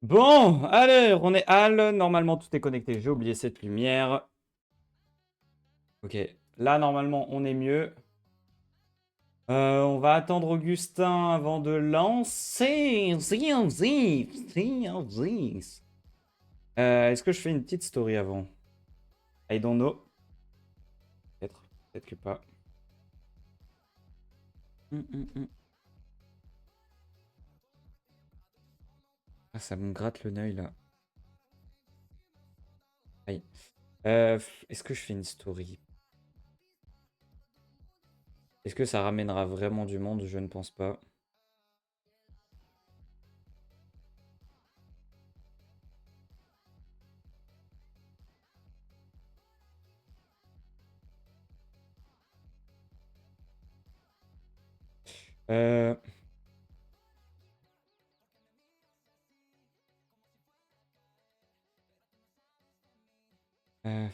Bon, alors, on est Al. Normalement, tout est connecté. J'ai oublié cette lumière. Ok, là, normalement, on est mieux. On va attendre Augustin avant de lancer. Est-ce que je fais une petite story avant? I don't know. Peut-être, peut-être que pas. Hum. Ah, ça me gratte le nez là. Aïe. Est-ce que je fais une story? Est-ce que ça ramènera vraiment du monde? Je ne pense pas. Euh... euh,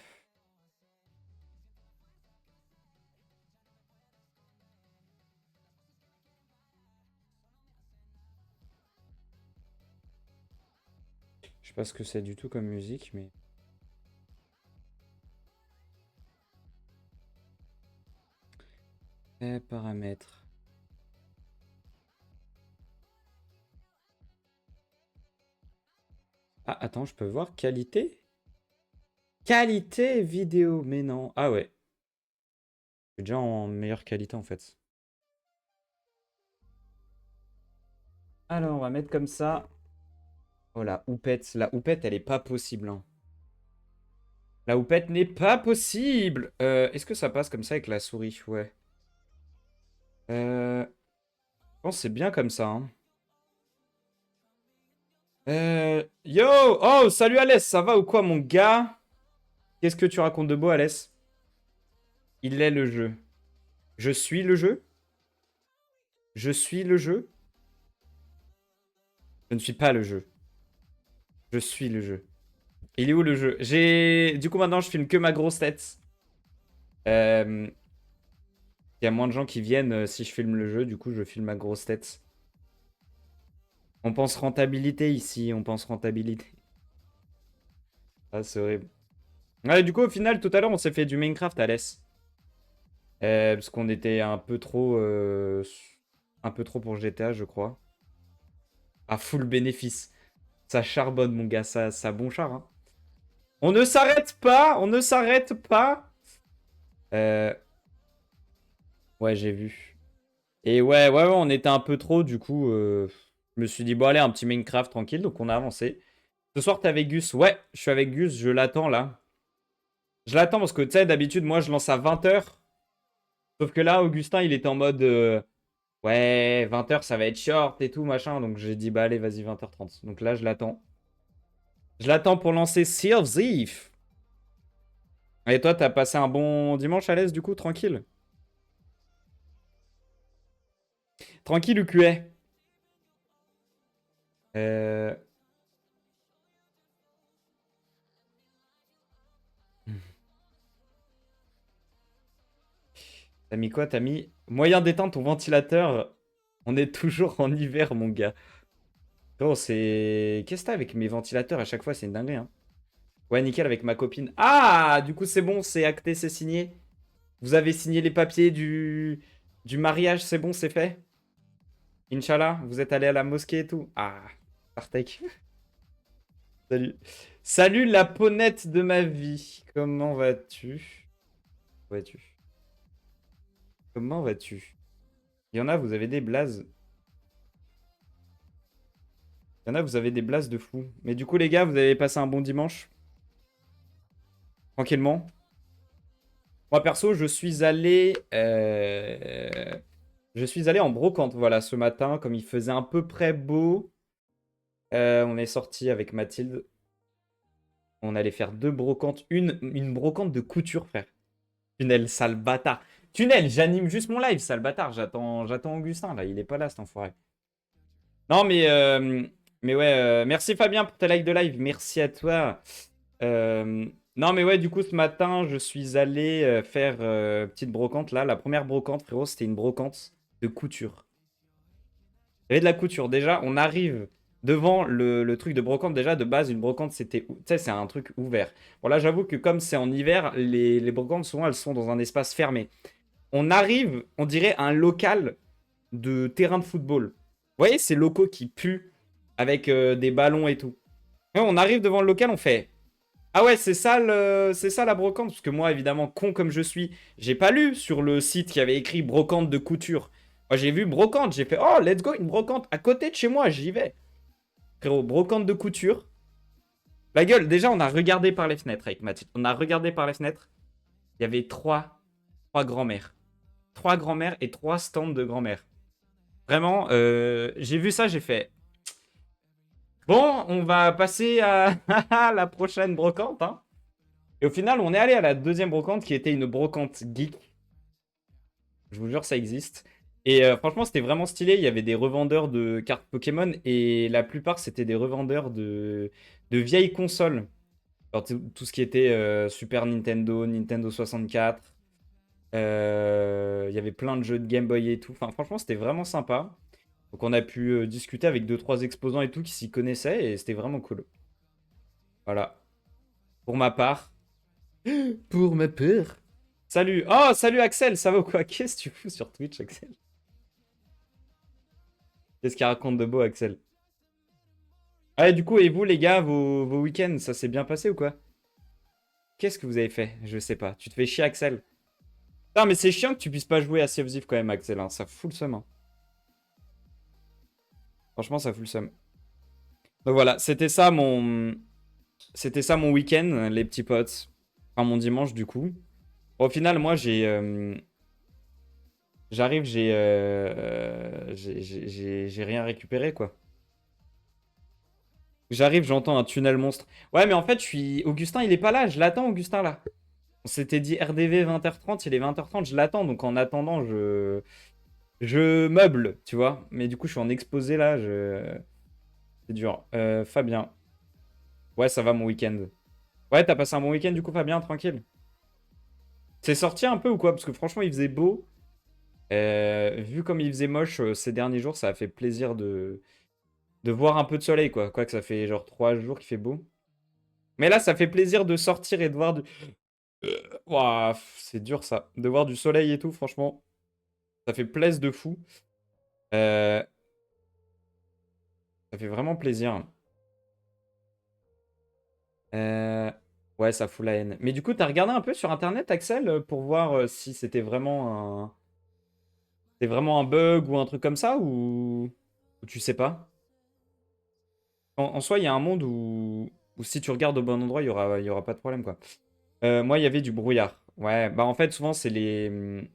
Je sais pas ce que c'est du tout comme musique, mais... Paramètres. Ah, attends, je peux voir qualité? Qualité vidéo, mais non. Ah ouais. Je suis déjà en meilleure qualité en fait. Alors, on va mettre comme ça. Oh la houppette. La houppette, elle est pas possible, hein. La houppette n'est pas possible. Est-ce que ça passe comme ça avec la souris? Ouais. Je pense que c'est bien comme ça, hein. Yo! Oh, salut Alès, ça va ou quoi, mon gars? Qu'est-ce que tu racontes de beau, Alès? Il est le jeu. Je suis le jeu? Je suis le jeu? Je ne suis pas le jeu. Je suis le jeu. Il est où le jeu? Du coup, maintenant, je filme que ma grosse tête. Il y a moins de gens qui viennent si je filme le jeu. Du coup, je filme ma grosse tête. On pense rentabilité ici. On pense rentabilité. Ah, c'est horrible. Ouais, du coup, au final, tout à l'heure, on s'est fait du Minecraft à l'aise. Parce qu'on était un peu trop pour GTA, je crois. À full bénéfice. Ça charbonne, mon gars. Ça bon char, hein. On ne s'arrête pas. On ne s'arrête pas. Euh, Ouais, j'ai vu. Et ouais, on était un peu trop, du coup, je me suis dit, bon, allez, un petit Minecraft tranquille, donc on a avancé. Ce soir, t'es avec Gus? Ouais, je suis avec Gus, je l'attends là. Je l'attends parce que, tu sais, d'habitude, moi, je lance à 20h. Sauf que là, Augustin, il était en mode, ouais, 20h, ça va être short et tout, machin. Donc j'ai dit, bah, allez, vas-y, 20h30. Donc là, je l'attends. Je l'attends pour lancer Sea of Thief. Et toi, t'as passé un bon dimanche à l'aise, du coup, tranquille? Tranquille ou QA? Euh... T'as mis quoi? T'as mis moyen d'éteindre ton ventilateur. On est toujours en hiver, mon gars. Oh, c'est... Qu'est-ce que t'as avec mes ventilateurs à chaque fois? C'est une dinguerie, hein. Ouais, nickel, avec ma copine. Ah! Du coup, c'est bon, c'est acté, c'est signé. Vous avez signé les papiers du mariage, c'est bon, c'est fait? Inch'Allah, vous êtes allé à la mosquée et tout? Ah, Partech. Salut. Salut, la ponette de ma vie. Comment vas-tu? Comment vas-tu? Comment vas-tu? Il y en a, vous avez des blazes. Il y en a, vous avez des blasts de fou. Mais du coup, les gars, vous avez passé un bon dimanche? Tranquillement? Moi, perso, je suis allé en brocante, voilà, ce matin, comme il faisait à peu près beau. On est sorti avec Mathilde. On allait faire deux brocantes. Une brocante de couture, frère. Tunnel, sale bâtard. Tunnel, j'anime juste mon live, sale bâtard. J'attends Augustin, là. Il est pas là, cet enfoiré. Non, mais ouais, merci Fabien pour tes likes de live. Merci à toi. Non, mais ouais, du coup, ce matin, je suis allé faire petite brocante. Là, la première brocante, frérot, c'était une brocante de couture. Il y avait de la couture. Déjà, on arrive. devant le truc de brocante. Déjà, de base, une brocante, c'était, tu sais, c'est un truc ouvert. Bon, là, j'avoue que comme c'est en hiver, les brocantes, souvent, elles sont dans un espace fermé. On arrive, on dirait, à un local de terrain de football. Vous voyez, ces locaux qui puent avec des ballons et tout. Et on arrive devant le local, on fait ah ouais, c'est ça la brocante. Parce que moi, évidemment, con comme je suis, j'ai pas lu sur le site qui avait écrit brocante de couture. Moi, j'ai vu brocante, j'ai fait oh, let's go, une brocante à côté de chez moi, j'y vais. Frérot, brocante de couture. La gueule, déjà, on a regardé par les fenêtres avec Mathilde. On a regardé par les fenêtres. Il y avait trois grands-mères. Trois grands-mères et trois stands de grand-mère. Vraiment, j'ai vu ça, j'ai fait bon, on va passer à la prochaine brocante, hein. Et au final, on est allé à la deuxième brocante qui était une brocante geek. Je vous jure, ça existe. Et franchement, c'était vraiment stylé. Il y avait des revendeurs de cartes Pokémon et la plupart, c'était des revendeurs de vieilles consoles. Alors, tout ce qui était Super Nintendo, Nintendo 64. Il y avait plein de jeux de Game Boy et tout. Enfin, franchement, c'était vraiment sympa. Donc, on a pu discuter avec deux, trois exposants et tout qui s'y connaissaient et c'était vraiment cool. Voilà. Pour ma part. Pour ma part. Salut. Oh, salut Axel, ça va ou quoi? Qu'est-ce que tu fous sur Twitch, Axel? Qu'est-ce qu'il raconte de beau, Axel? Ah, du coup, et vous, les gars, vos week-ends, ça s'est bien passé ou quoi? Qu'est-ce que vous avez fait? Je sais pas. Tu te fais chier, Axel. Non, mais c'est chiant que tu puisses pas jouer à Sea of Thieves quand même, Axel, hein. Ça fout le seum, hein. Franchement, ça fout le seum. Donc voilà, c'était ça mon week-end, les petits potes. Enfin, mon dimanche, du coup. Au final, moi, j'arrive, j'ai rien récupéré, quoi. J'arrive, j'entends un tunnel monstre. Ouais, mais en fait, je suis. Augustin, il est pas là. Je l'attends, Augustin, là. On s'était dit RDV 20h30, il est 20h30, je l'attends. Donc en attendant, je meuble, tu vois. Mais du coup, je suis en exposé là. C'est dur. Fabien. Ouais, ça va mon week-end. Ouais, t'as passé un bon week-end du coup, Fabien, tranquille. C'est sorti un peu ou quoi? Parce que franchement, il faisait beau. Vu comme il faisait moche ces derniers jours, ça a fait plaisir de voir un peu de soleil, quoi. Quoique ça fait genre 3 jours qu'il fait beau. Mais là, ça fait plaisir de sortir et de voir du. Ouah, c'est dur ça. De voir du soleil et tout, franchement, ça fait plaisir de fou. Euh, Ça fait vraiment plaisir. Euh, Ouais, ça fout la haine. Mais du coup, t'as regardé un peu sur Internet, Axel, pour voir si c'était vraiment un bug ou un truc comme ça, ou tu sais pas? En soi, il y a un monde où si tu regardes au bon endroit, il y aura pas de problème, quoi. Moi, il y avait du brouillard. Ouais, bah en fait, souvent, c'est les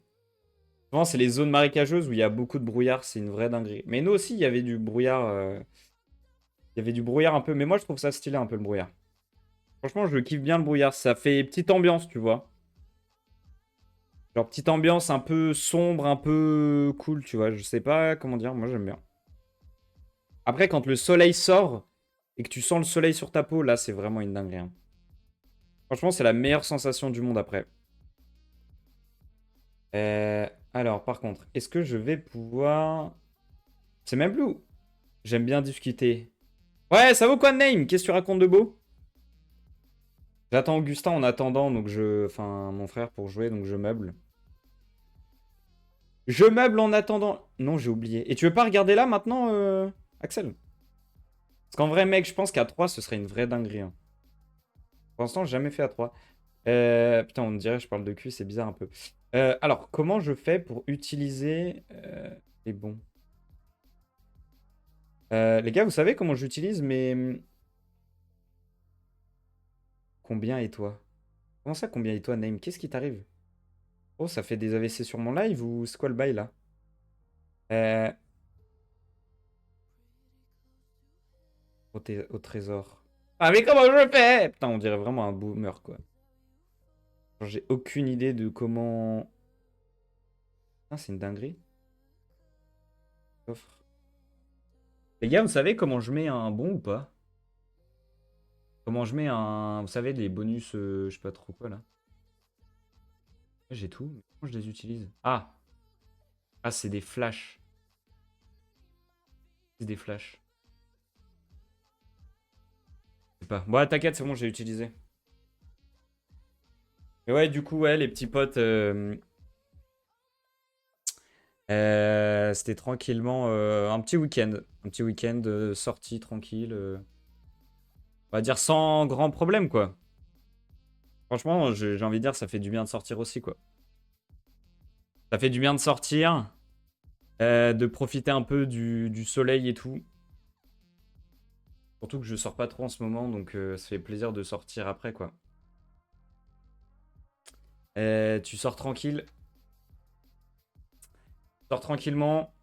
zones marécageuses où il y a beaucoup de brouillard, c'est une vraie dinguerie. Mais nous aussi, il y avait du brouillard. Il y avait du brouillard un peu, mais moi, je trouve ça stylé un peu le brouillard. Franchement, je kiffe bien le brouillard. Ça fait petite ambiance, tu vois. Genre petite ambiance un peu sombre, un peu cool, tu vois. Je sais pas comment dire, moi j'aime bien. Après, quand le soleil sort et que tu sens le soleil sur ta peau, là, c'est vraiment une dinguerie, hein. Franchement, c'est la meilleure sensation du monde après. Alors, par contre, est-ce que je vais pouvoir. C'est même plus où j'aime bien discuter. Ouais, ça vaut quoi, Name? Qu'est-ce que tu racontes de beau? J'attends Augustin en attendant, donc enfin, mon frère pour jouer, donc je meuble. Je meuble en attendant. Non, j'ai oublié. Et tu veux pas regarder là maintenant, Axel? Parce qu'en vrai, mec, je pense qu'à 3 ce serait une vraie dinguerie, hein. Pour l'instant, j'ai jamais fait à 3. Putain, on me dirait, je parle de cul, c'est bizarre un peu. Alors, comment je fais pour utiliser les bons? Les gars, vous savez comment j'utilise mes. Combien et toi? Comment ça, combien et toi, Name? Qu'est-ce qui t'arrive? Oh, ça fait des AVC sur mon live ou c'est quoi le bail là? Euh, au trésor. Ah, mais comment je fais? Putain, on dirait vraiment un boomer, quoi. Genre, j'ai aucune idée de comment. Ah, c'est une dinguerie. Offre. Les gars, vous savez comment je mets un bon ou pas? Comment je mets un. Vous savez, les bonus, je sais pas trop quoi là. J'ai tout, mais comment je les utilise? Ah! Ah, c'est des flashs. C'est des flashs. sais pas. Bon, t'inquiète, c'est bon, j'ai utilisé. Mais ouais, du coup, ouais, les petits potes, c'était tranquillement un petit week-end. Un petit week-end sorti tranquille. On va dire sans grand problème, quoi. Franchement, j'ai envie de dire, ça fait du bien de sortir aussi, quoi. Ça fait du bien de sortir, de profiter un peu du soleil et tout. Surtout que je sors pas trop en ce moment, donc ça fait plaisir de sortir après, quoi. Tu sors tranquille. Sors tranquillement.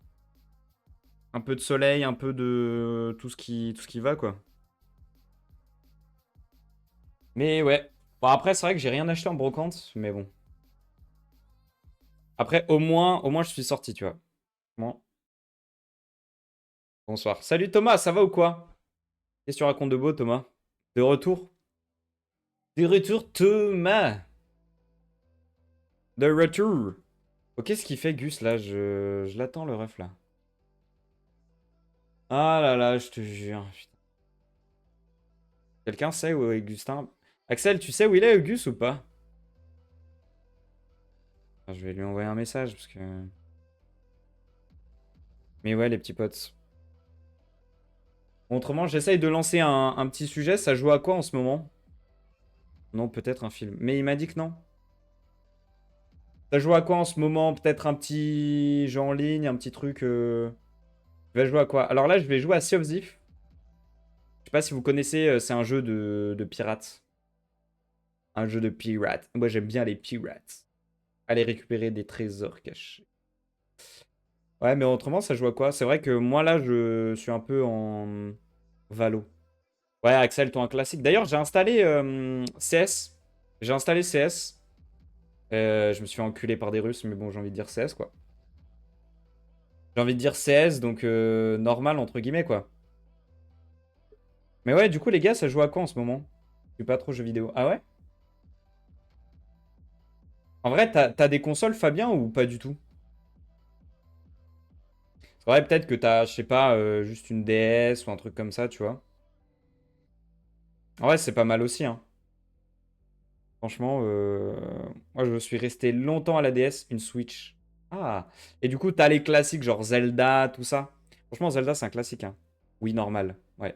Un peu de soleil, un peu de tout ce qui va, quoi. Mais ouais. Bon, après, c'est vrai que j'ai rien acheté en brocante, mais bon. Après, au moins, je suis sorti, tu vois. Bon. Bonsoir. Salut Thomas, ça va ou quoi? Qu'est-ce que tu racontes de beau, Thomas? De retour? De retour, Thomas! De retour! Oh, qu'est-ce qu'il fait, Gus, là? Je l'attends, le ref, là. Ah là là, je te jure. Putain. Quelqu'un sait où est Augustin? Axel, tu sais où il est, Gus, ou pas? Ah, je vais lui envoyer un message, parce que... Mais ouais, les petits potes. Autrement, j'essaye de lancer un petit sujet. Ça joue à quoi en ce moment? Non, peut-être un film. Mais il m'a dit que non. Ça joue à quoi en ce moment? Peut-être un petit jeu en ligne, un petit truc. Tu vas jouer à quoi? Alors là, je vais jouer à Sea of Thief. Je sais pas si vous connaissez, c'est un jeu de pirates. Un jeu de pirates. Moi, j'aime bien les pirates. Aller récupérer des trésors cachés. Ouais, mais autrement, ça joue à quoi? C'est vrai que moi, là, je suis un peu en Valo. Ouais, Axel, toi, un classique. D'ailleurs, j'ai installé CS. J'ai installé CS. Je me suis fait enculer par des Russes, mais bon, j'ai envie de dire CS, quoi. J'ai envie de dire CS, donc normal, entre guillemets, quoi. Mais ouais, du coup, les gars, ça joue à quoi en ce moment? Je suis pas trop jeux vidéo. Ah ouais? En vrai, t'as des consoles, Fabien, ou pas du tout? C'est vrai, peut-être que t'as, je sais pas, juste une DS ou un truc comme ça, tu vois. En vrai, c'est pas mal aussi, hein. Franchement, moi, je suis resté longtemps à la DS, une Switch. Ah! Et du coup, t'as les classiques, genre Zelda, tout ça. Franchement, Zelda, c'est un classique, hein. Oui, normal, ouais.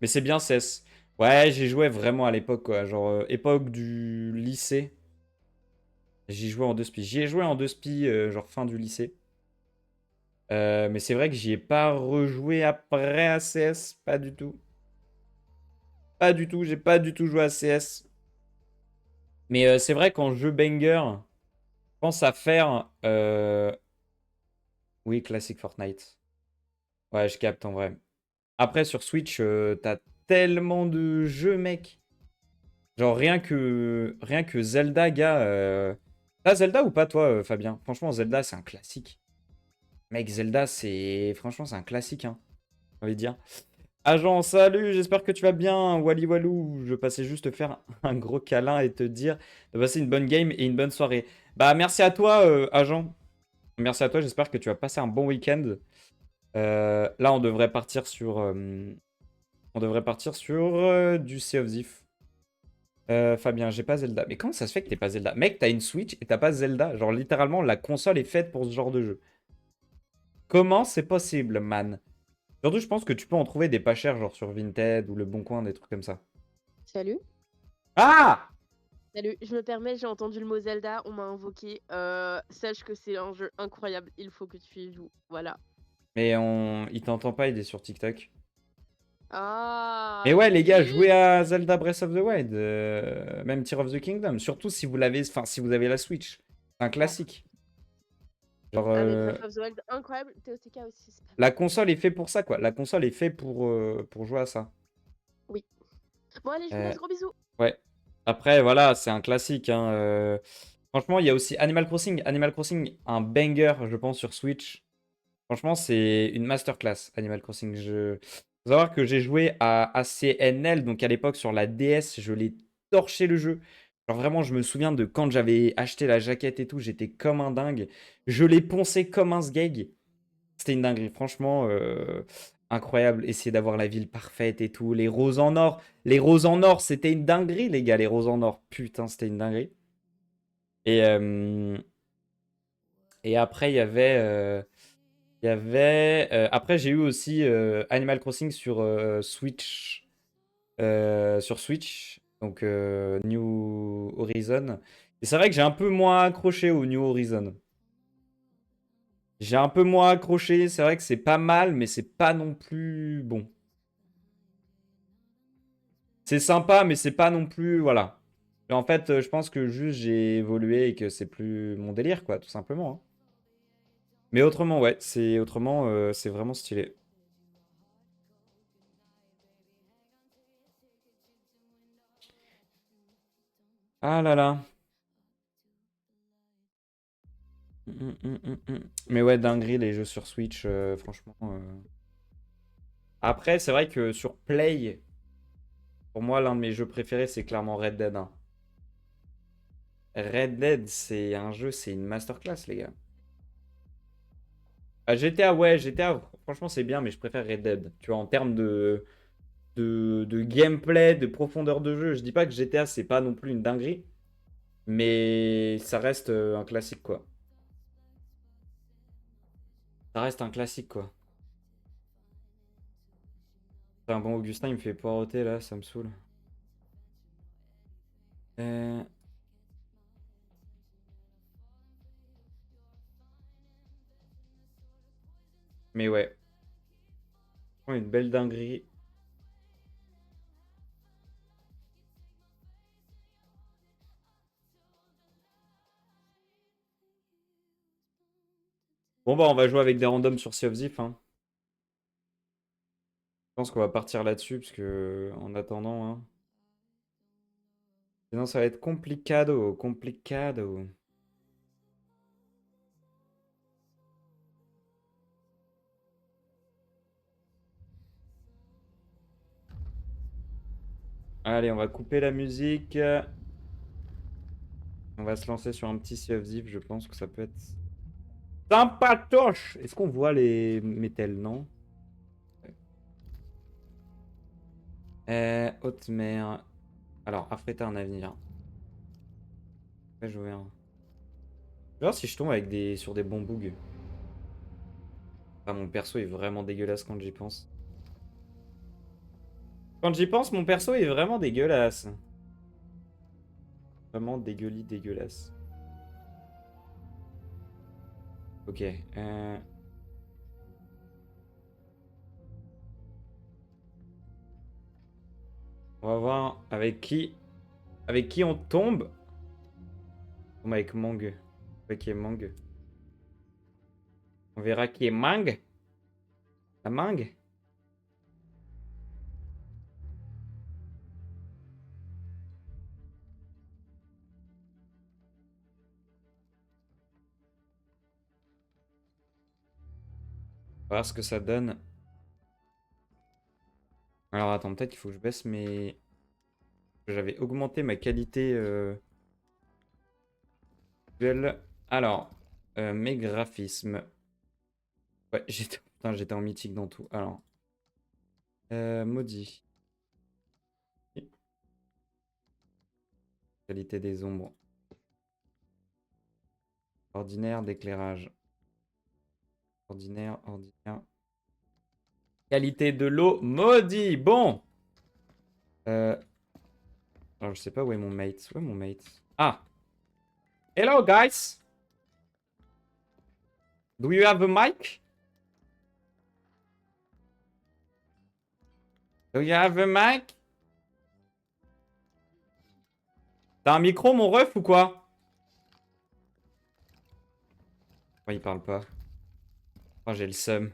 Mais c'est bien CES. Ouais, j'y jouais vraiment à l'époque, quoi. Genre, époque du lycée. J'y jouais en deux spi. J'y ai joué en deux spi, genre fin du lycée. Mais c'est vrai que j'y ai pas rejoué après à CS. Pas du tout. Pas du tout. J'ai pas du tout joué à CS. Mais c'est vrai qu'en jeu banger, je pense à faire. Oui, classique Fortnite. Ouais, je capte en vrai. Après, sur Switch, t'as tellement de jeux, mec. Genre, rien que Zelda, gars. T'as Zelda ou pas, toi, Fabien? Franchement, Zelda, c'est un classique. Mec, Zelda, c'est. Franchement, c'est un classique, hein. J'ai envie de dire. Agent, salut, j'espère que tu vas bien. Wally Walou, je passais juste te faire un gros câlin et te dire de passer une bonne game et une bonne soirée. Bah, merci à toi, Agent. Merci à toi, j'espère que tu vas passer un bon week-end. Là, on devrait partir sur du Sea of Thief. Fabien, j'ai pas Zelda. Mais comment ça se fait que t'es pas Zelda? Mec, t'as une Switch et t'as pas Zelda. Genre, littéralement, la console est faite pour ce genre de jeu. Comment c'est possible, man? Surtout, je pense que tu peux en trouver des pas chers, genre sur Vinted ou Le Bon Coin, des trucs comme ça. Salut. Ah! Salut, je me permets, j'ai entendu le mot Zelda, on m'a invoqué. Sache que c'est un jeu incroyable, il faut que tu y joues. Voilà. Mais il t'entend pas, il est sur TikTok. Mais Ah, ouais, les gars, jouez zut. à Zelda Breath of the Wild, même Tear of the Kingdom. Surtout si vous l'avez, enfin, si vous avez la Switch. C'est un Ouais. classique. Genre, Ah, mais Breath of the Wild, incroyable. TOTK aussi, c'est pas la mal. console est faite pour ça, quoi. La console est faite pour jouer à ça. Oui. Bon, allez, je vous Euh, laisse, gros bisous. ouais. Après, voilà, c'est un classique, hein. Franchement, il y a aussi Animal Crossing. Animal Crossing, un banger, je pense, sur Switch. Franchement, c'est une masterclass, Animal Crossing. Faut savoir que j'ai joué à ACNL, donc à l'époque sur la DS, je l'ai torché le jeu. Genre vraiment, je me souviens de quand j'avais acheté la jaquette et tout, j'étais comme un dingue. Je l'ai poncé comme un sgeg. C'était une dinguerie, franchement. Incroyable, essayer d'avoir la ville parfaite et tout. Les roses en or. Les roses en or, c'était une dinguerie, les gars, les roses en or. Putain, c'était une dinguerie. Et, et après, après, j'ai eu aussi Animal Crossing sur Switch. Sur Switch. Donc, New Horizon. Et c'est vrai que j'ai un peu moins accroché au New Horizon. J'ai un peu moins accroché. C'est vrai que c'est pas mal, mais c'est pas non plus bon. C'est sympa, mais c'est pas non plus. Voilà. Et en fait, je pense que juste j'ai évolué et que c'est plus mon délire, quoi, tout simplement, hein. Mais autrement, ouais, c'est vraiment stylé. Ah là là. Mais ouais, dinguerie, les jeux sur Switch, franchement. Après, c'est vrai que sur Play, pour moi, l'un de mes jeux préférés, c'est clairement Red Dead 1. Red Dead, c'est un jeu, c'est une masterclass, les gars. Ah, GTA, ouais, GTA, franchement, c'est bien, mais je préfère Red Dead. Tu vois, en termes de gameplay, de profondeur de jeu, je dis pas que GTA, c'est pas non plus une dinguerie, mais ça reste un classique, quoi. Ça reste un classique, quoi. Enfin, bon, Augustin, il me fait poireauter, là, ça me saoule. Euh, Mais ouais, une belle dinguerie. Bon, bah, on va jouer avec des randoms sur Sea of Thief, hein. Je pense qu'on va partir là-dessus, parce que, en attendant, hein. Sinon, ça va être complicado, complicado. Allez, on va couper la musique. On va se lancer sur un petit Sea of Thief, je pense que ça peut être sympatoche. Est-ce qu'on voit les métals, non? Haute mer. Alors, affréter un avenir. Je vais jouer un. Je vais voir si je tombe avec sur des bons bugs. Ah, mon perso est vraiment dégueulasse quand j'y pense. Quand j'y pense, mon perso est vraiment dégueulasse. Vraiment dégueulasse. Ok. On va voir avec qui on tombe. On tombe avec Mang. Avec qui est Mang. On verra qui est Mang. La Mang. On va voir ce que ça donne. Alors attends, peut-être qu'il faut que je baisse mes... J'avais augmenté ma qualité visuelle. Alors, mes graphismes. Ouais, putain, j'étais en mythique dans tout. Alors, maudit. Qualité des ombres. Ordinaire d'éclairage. Ordinaire. Qualité de l'eau, maudit. Bon. Euh, alors, je sais pas où est mon mate. Où est mon mate? Ah. Hello, guys. Do you have a mic? Do you have a mic? T'as un micro, mon ref, ou quoi? Oh, il parle pas. Oh, j'ai le seum.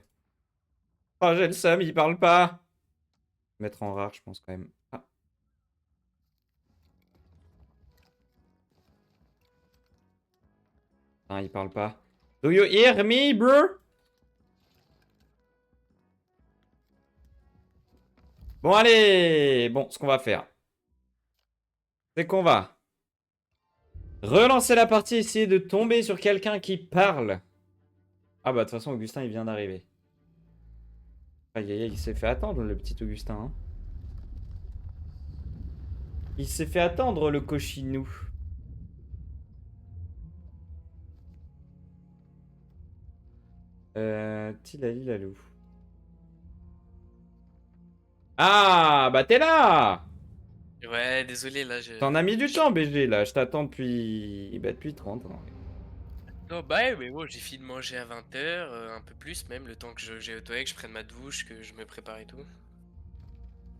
Oh, j'ai le seum, il parle pas. Mettre en rare, je pense quand même. Ah, non, il parle pas. Do you hear me, bro? Bon, allez. Bon, ce qu'on va faire, c'est qu'on va relancer la partie, essayer de tomber sur quelqu'un qui parle. Ah bah, de toute façon, Augustin, il vient d'arriver. Aïe aïe aïe, il s'est fait attendre le petit Augustin, hein. Il s'est fait attendre le cochinou. Tilalilalou. Ah, bah t'es là! Ouais, désolé, là, je... T'en as mis du temps, BG, là. Je t'attends depuis... Bah, depuis 30 ans. Non, bah ouais, mais bon, j'ai fini de manger à 20h, un peu plus même, le temps que j'ai aux toilettes, que je prenne ma douche, que je me prépare et tout.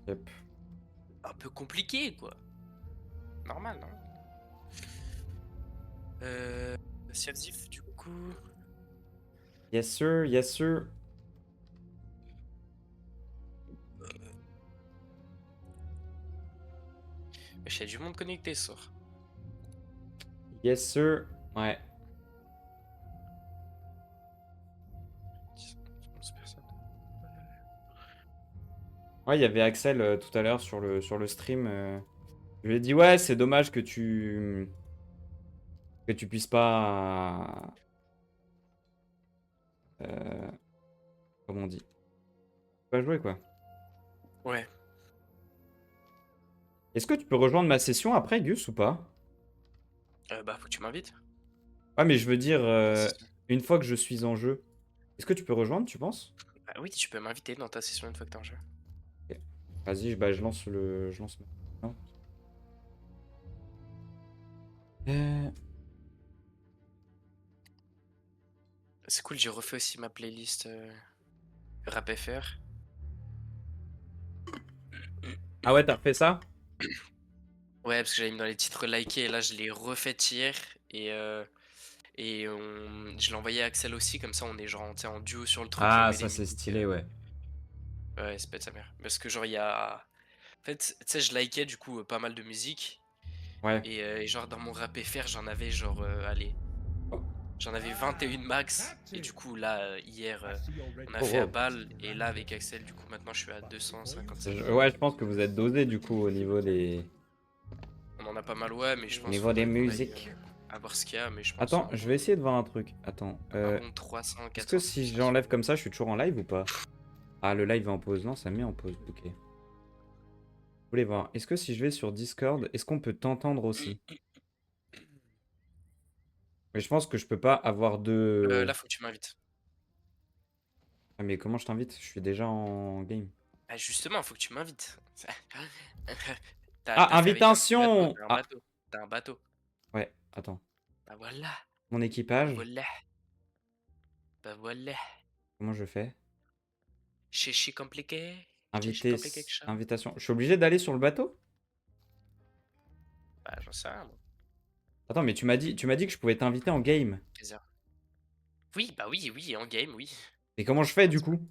Yep. Un peu compliqué, quoi. Normal, non? Sirzif, du coup... Yes, sir, yes, sir. Il y a du monde connecté ce soir. Yes, sir. Ouais. 11 personnes. Ouais, il y avait Axel tout à l'heure sur le stream. Je lui ai dit, ouais, c'est dommage que tu puisses pas... comment on dit? Pas jouer, quoi. Ouais. Est-ce que tu peux rejoindre ma session après, Gus, ou pas? Bah, faut que tu m'invites. Ouais, mais je veux dire, Si. une fois que je suis en jeu, est-ce que tu peux rejoindre, tu penses? Bah oui, tu peux m'inviter dans ta session une fois que t'es en jeu. Ok. Vas-y, bah, je lance le... Je lance... Non. C'est cool, j'ai refait aussi ma playlist Rap FR. Ah ouais, t'as refait ça? Ouais, parce que j'avais mis dans les titres likés et là je l'ai refait hier et, je l'ai envoyé à Axel aussi, comme ça on est genre en duo sur le truc et on Ah, met des ça c'est musiques. stylé, ouais. Ouais, c'est pète sa mère. Parce que genre il y a. En fait, tu sais, je likais du coup pas mal de musique Ouais. et genre dans mon Rap FR j'en avais genre, allez, j'en avais 21 max et du coup là hier on a Oh, fait à wow. balle et là avec Axel du coup maintenant je suis à 257. Ouais, je pense que vous êtes dosé du coup au niveau des... On en a pas mal, ouais, mais je Au pense qu'il niveau des faudrait qu'on aille musiques. à voir ce qu'il y a, mais je pense Attends, je vais essayer de voir un truc. Attends. un bon 300, Est-ce que 400 si subscriptions. j'enlève comme ça, je suis toujours en live ou pas? Ah, le live est en pause. Non, ça met en pause. Ok. Je voulais voir. Est-ce que si je vais sur Discord, est-ce qu'on peut t'entendre aussi? Mais je pense que je peux pas avoir de... Là, faut que tu m'invites. Ah, mais comment je t'invite? Je suis déjà en game. Ah, justement, faut que tu m'invites. Ah, T'as fait avec un petit bateau, invitation! t'as un Ah, bateau. T'as un bateau. ouais, attends. Bah voilà, Mon bah équipage, voilà, bah voilà. comment je fais? Chichi compliqué, chichi Inviter... compliqué que ça. Invitation. Je suis obligé d'aller sur le bateau? Bah j'en sais rien, moi. Attends, mais tu m'as dit que je pouvais t'inviter en game. Plaisir. Oui, bah oui, oui, en game, oui. Et comment je fais du coup?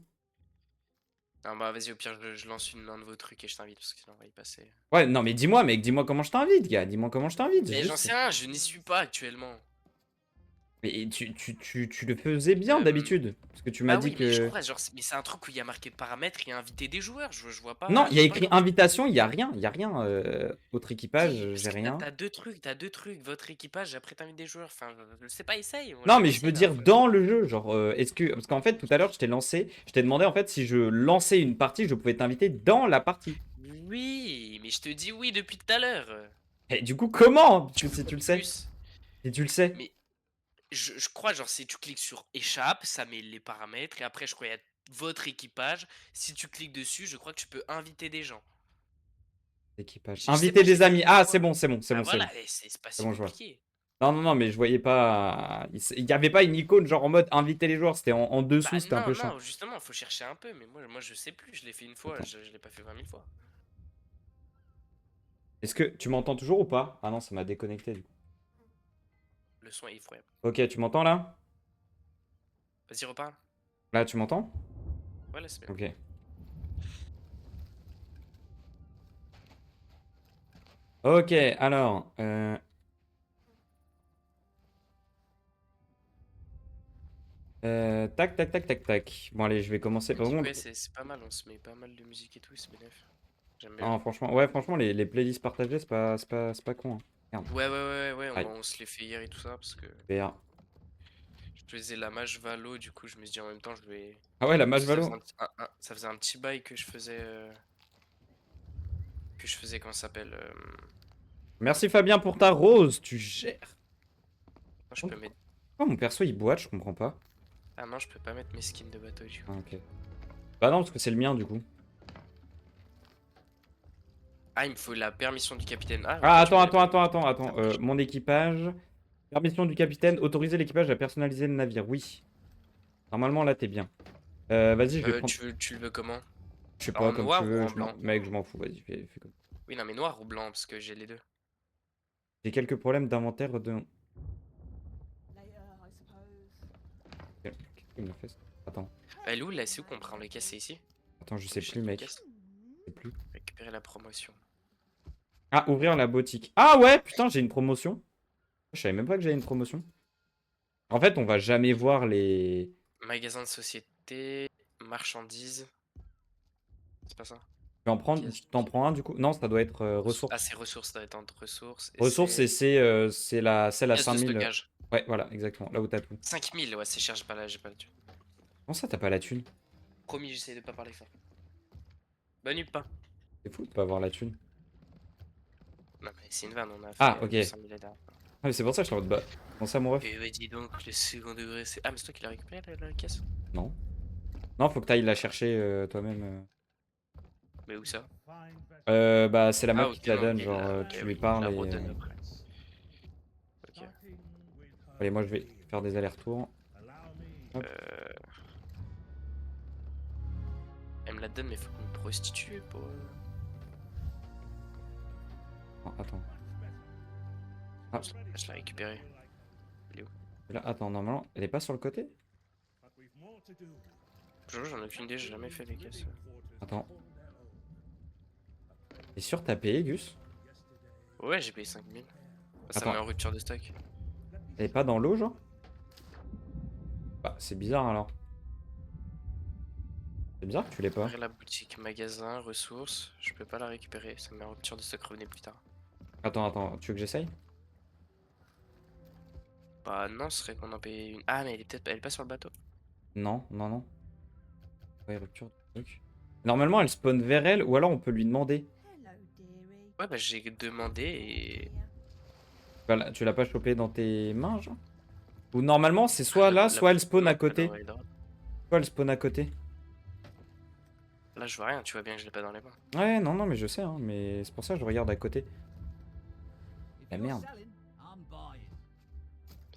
Non, bah vas-y, au pire, je lance un de vos trucs et je t'invite parce que sinon on va y passer. Ouais, non, mais dis-moi, mec, dis-moi comment je t'invite, gars. Dis-moi comment je t'invite. Mais j'en sais rien, je n'y suis pas actuellement. Mais tu le faisais bien Euh, d'habitude. Parce que tu m'as Bah dit oui, mais je que... crois, genre, mais c'est un truc où il y a marqué paramètres et inviter des joueurs. Je vois Non, pas, il je y a vois pas écrit comment. invitation, il y a rien. Il y a rien. Autre équipage, Si, parce j'ai que rien. t'as deux trucs, votre équipage, après t'invites des joueurs. Enfin, je sais pas, essaye. Moi, Non, j'avais mais je essayé veux la dire dernière fois. dans le jeu. Genre, est-ce que... Parce qu'en fait, tout à l'heure, je t'ai lancé... Je t'ai demandé, en fait, si je lançais une partie, je pouvais t'inviter dans la partie. Oui, mais je te dis oui depuis tout à l'heure. Et du coup, comment? Parce Tu que veux si quoi tu de le sais. plus? Si tu le sais. Mais je crois, genre, si tu cliques sur échappe, ça met les paramètres. Et après, je crois qu'il y a votre équipage. Si tu cliques dessus, je crois que tu peux inviter des gens. Équipage. Je sais Inviter pas, je l'ai des fait amis. une Ah, fois. c'est bon, c'est bon, c'est Bah bon, c'est bon. voilà, et c'est pas C'est si bon, je vois. compliqué. Non, non, non, mais je voyais pas. Il y avait pas une icône genre en mode inviter les joueurs. C'était en Bah dessous, c'était un non, peu chiant. non, justement, faut chercher un peu. Mais moi je sais plus, je l'ai fait une fois, Attends. je l'ai pas fait 20 000 fois. Est-ce que tu m'entends toujours ou pas? Ah non, ça m'a déconnecté du coup. Le son est effroyable. Ok, tu m'entends là? Vas-y, reparle. Là, tu m'entends? Voilà, c'est bien. Ok. Ok, alors. Tac, tac, tac, tac, tac. Bon, allez, je vais commencer. Par contre, Ouais, c'est pas mal, on se met pas mal de musique et tout, c'est bénef. J'aime bien. non, franchement, ouais, franchement, les playlists partagées, c'est pas con, hein. Merde. Ouais, Aïe. on se les fait hier et tout ça parce que BA. Je faisais la mage Valo, du coup, je me suis dit en même temps, je vais. Ah ouais, la mage Parce que Valo. ça faisait un petit bail que je faisais. Que je faisais, comment ça s'appelle Merci Fabien pour ta rose, tu gères. je peux mettre. Oh, mon perso il boite, je comprends pas. Ah non, je peux pas mettre mes skins de bateau, du coup. Ah, ok. Bah non, parce que c'est le mien du coup. Ah, il me faut la permission du capitaine. Ah, Ah, ok, tu me attends, l'as attends, fait. attends, attends, attends. Ça marche. Mon équipage. Permission du capitaine, autoriser l'équipage à personnaliser le navire. Oui. Normalement là t'es bien. Vas-y, je vais prendre. Tu le veux comment? Je sais pas, En comme tu noir ou veux. en blanc? Mec, je m'en fous, vas-y, fais comme. Oui, non, mais noir ou blanc, parce que j'ai les deux. J'ai quelques problèmes d'inventaire de. Qu'est-ce qu'il me fait ça. Attends, Elle est où là? C'est où qu'on prend les caisses? C'est ici? attends, je sais J'achète plus, une mec. caisse. Je sais plus. Récupérer la promotion. Ah, ouvrir la boutique. Ah ouais, putain, j'ai une promotion. Je savais même pas que j'avais une promotion. En fait, on va jamais voir les. Magasin de société, marchandises. C'est pas ça? Tu en prends, Pièces. t'en prends un du coup? Non, ça doit être Ah, ressources. c'est ressources, ça doit être entre ressources. Et Ressources, c'est c'est la celle à pièces de 5000. stockage. Ouais, voilà, exactement. Là où t'as tout. 5000, ouais, c'est cher, j'ai pas là, j'ai pas là-dessus. Comment ça, t'as pas la thune? Promis, j'essaie de pas parler fort. Bonne nuit, pas. C'est fou de pas avoir la thune. Non, mais c'est une vanne, on a fait Ah, ok. 200 000 ADA. Ah, mais c'est pour ça que je suis en mode bah. Comment ça, mon ref? Et ouais, dis donc, le second degré, c'est. Ah, mais c'est toi qui l'as récupéré la caisse? Non. Non, faut que t'ailles la chercher toi-même. Mais où ça? Bah, c'est la Ah, meuf qui ok, te la non, donne, ok, genre, ok, tu oui, lui je parles la et. redonne après. Ok. Allez, moi je vais faire des allers-retours. Hop. Elle me la donne, mais faut qu'on me prostitue pour. Oh, attends. Ah, Je l'ai récupérée. là, attends, normalement, elle est pas sur le côté? J'en ai aucune idée, j'ai jamais fait les caisses. Attends. T'es sûr t'as payé, Gus? Ouais, j'ai payé 5000. Ça Attends. met en rupture de stock. Elle est pas dans l'eau, genre? Bah, c'est bizarre alors. C'est bizarre que tu l'aies pas. Ouvrir la boutique, magasin, ressources. Je peux pas la récupérer, ça met en rupture de stock, revenez plus tard. Attends, tu veux que j'essaye? Bah non, ce serait qu'on en paye une. Ah, mais elle est peut-être. Elle est pas sur le bateau. Non. Ouais, rupture de truc. Normalement, elle spawn vers elle, ou alors on peut lui demander. Ouais, bah j'ai demandé et. Bah, tu l'as pas chopé dans tes mains, genre? Ou normalement, c'est soit là, soit elle spawn non, à côté. alors, elle est droite. Soit elle spawn à côté. Là, je vois rien, tu vois bien que je l'ai pas dans les mains. Ouais, non, mais je sais, hein, mais c'est pour ça que je regarde à côté. La merde. C'est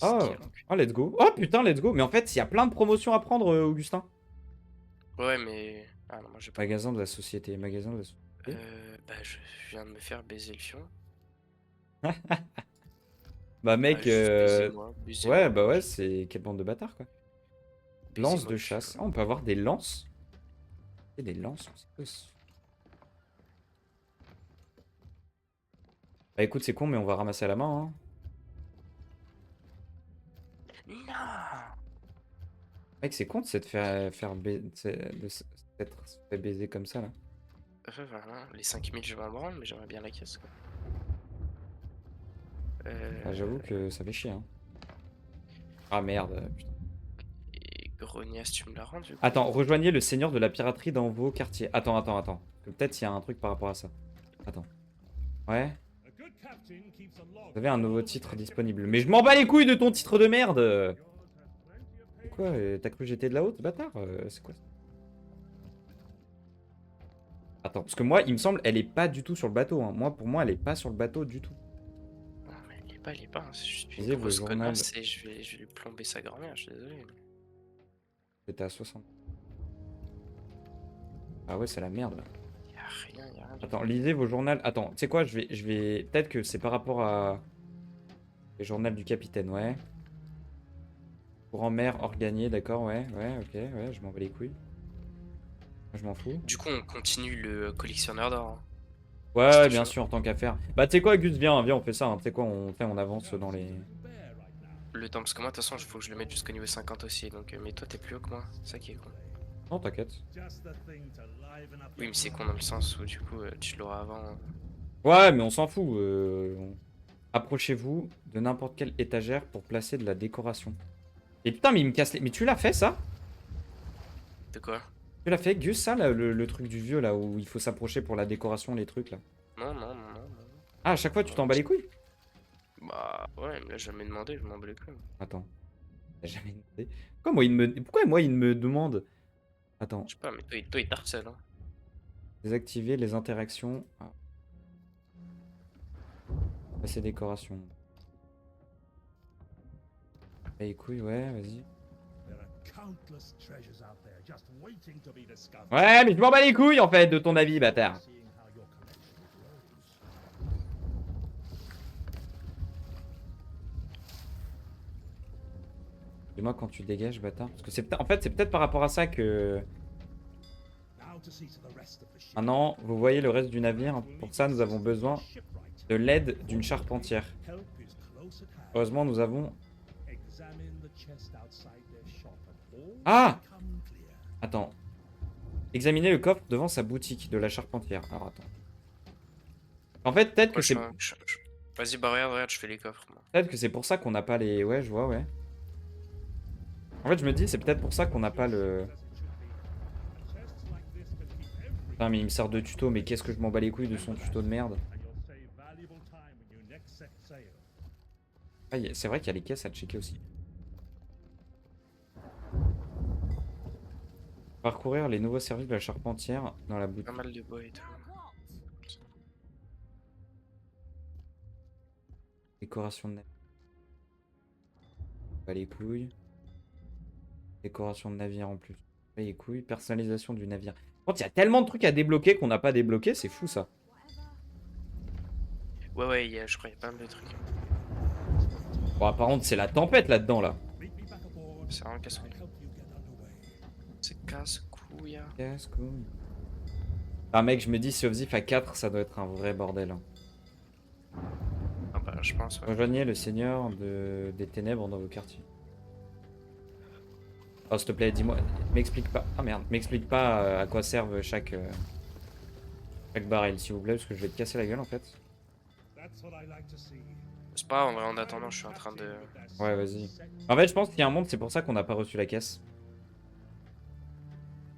Oh, qui, alors? oh, let's go. Oh putain, let's go. Mais en fait, il y a plein de promotions à prendre, Augustin. Ouais, mais. Ah non, moi j'ai pas. Magasin de la société, magasin de la société. Bah, je viens de me faire baiser le fion. Bah mec, Juste baisez-moi, baisez-moi, ouais, bah ouais, juste c'est quelle bande de bâtards, quoi. baisez-moi Lance de le chasse. fion. Ah, on peut avoir des lances. Et des lances, c'est quoi ça? Bah écoute, c'est con, mais on va ramasser à la main, hein. Non! Mec, c'est con de s'être faire s'être fait baiser comme ça, là. Voilà, les 5000 je vais en branle, mais j'aimerais bien la caisse quoi. Ah, j'avoue que ça fait chier, hein. Ah merde, putain. Et Grognasse, tu me l'as rendu? Attends, rejoignez le seigneur de la piraterie dans vos quartiers. Attends. Peut-être il y a un truc par rapport à ça. Attends. Ouais. Vous avez un nouveau titre disponible. Mais je m'en bats les couilles de ton titre de merde! Quoi? T'as cru que j'étais de la haute, bâtard? C'est quoi ça? Attends, parce que moi, il me semble, elle est pas du tout sur le bateau, hein. Pour moi, elle est pas sur le bateau du tout. Non, mais elle est pas, hein. C'est juste Lisez une vos grosse journal. connasse et je vais lui plomber sa grand-mère, je suis désolé. C'était à 60. Ah ouais, c'est la merde, là. Y'a rien. Attends, lisez vos journaux. Attends, tu sais quoi, je vais... Peut-être que c'est par rapport à... Le journal du capitaine, ouais. Courant mer, hors gagné, d'accord, ouais, ok, ouais, je m'en bats les couilles. Je m'en fous. Du coup, on continue le collectionneur d'or. Hein. Ouais, C'était bien chaud. sûr, tant qu'à faire. Bah, tu sais quoi, Gus, viens, on fait ça. Hein. Tu sais quoi, on avance dans les... Le temps, parce que moi, de toute façon, il faut que je le mette jusqu'au niveau 50 aussi. Donc, mais toi, t'es plus haut que moi. C'est ça qui est con. Non, t'inquiète. Oui, mais c'est con dans le sens où, du coup, tu l'auras avant. Ouais, mais on s'en fout. Approchez-vous de n'importe quelle étagère pour placer de la décoration. Et putain, mais il me casse les... Mais tu l'as fait, ça? De quoi? Tu l'as fait, Gus, ça, là, le truc du vieux, là, où il faut s'approcher pour la décoration, les trucs, là? Non, non, non, non. Ah, à chaque fois, tu t'en bats les couilles? Bah ouais, il me l'a jamais demandé, je m'en bats les couilles. Attends. T'as jamais demandé? Pourquoi moi, il me demande? Attends. Je sais pas, mais toi il t'harcèle, hein. Désactiver les interactions. Ah. Passer décoration. Bats les couilles, ouais, vas-y. Ouais, mais je m'en bats les couilles, en fait, de ton avis, bâtard. Dis-moi quand tu dégages, bâtard. Parce que c'est en fait, c'est peut-être par rapport à ça que... Maintenant, vous voyez le reste du navire. Pour ça, nous avons besoin de l'aide d'une charpentière. Heureusement, nous avons... Ah! Attends. Examiner le coffre devant sa boutique de la charpentière. Alors, attends. En fait, peut-être que c'est... Vas-y, bah regarde, je fais les coffres, moi. Peut-être que c'est pour ça qu'on n'a pas les... Ouais, je vois, ouais. En fait, je me dis, c'est peut-être pour ça qu'on n'a pas le... Putain, mais il me sert de tuto, mais qu'est-ce que je m'en bats les couilles de son tuto de merde. Ah, c'est vrai qu'il y a les caisses à checker aussi. Parcourir les nouveaux services de la charpentière dans la boutique. Pas mal de bois et tout. Décoration de navire. Pas les couilles. Décoration de navire en plus. Pas les couilles. Personnalisation du navire. Par contre, il y a tellement de trucs à débloquer qu'on n'a pas débloqué, c'est fou ça. Ouais, je crois qu'il y a pas mal de trucs. Bon, par contre, c'est la tempête là-dedans, là. C'est vraiment casse-couille. C'est casse-couille. Casse-couille. Ah, mec, je me dis, si Obsif à 4, ça doit être un vrai bordel. Hein. Ah bah, je pense, ouais. Rejoignez le seigneur des ténèbres dans vos quartiers. Oh, s'il te plaît, dis-moi. M'explique pas. Ah merde, m'explique pas à quoi servent chaque barrel, s'il vous plaît, parce que je vais te casser la gueule en fait. C'est pas grave, en vrai, en attendant, je suis en train de... Ouais, vas-y. En fait, je pense qu'il y a un monde, c'est pour ça qu'on n'a pas reçu la caisse.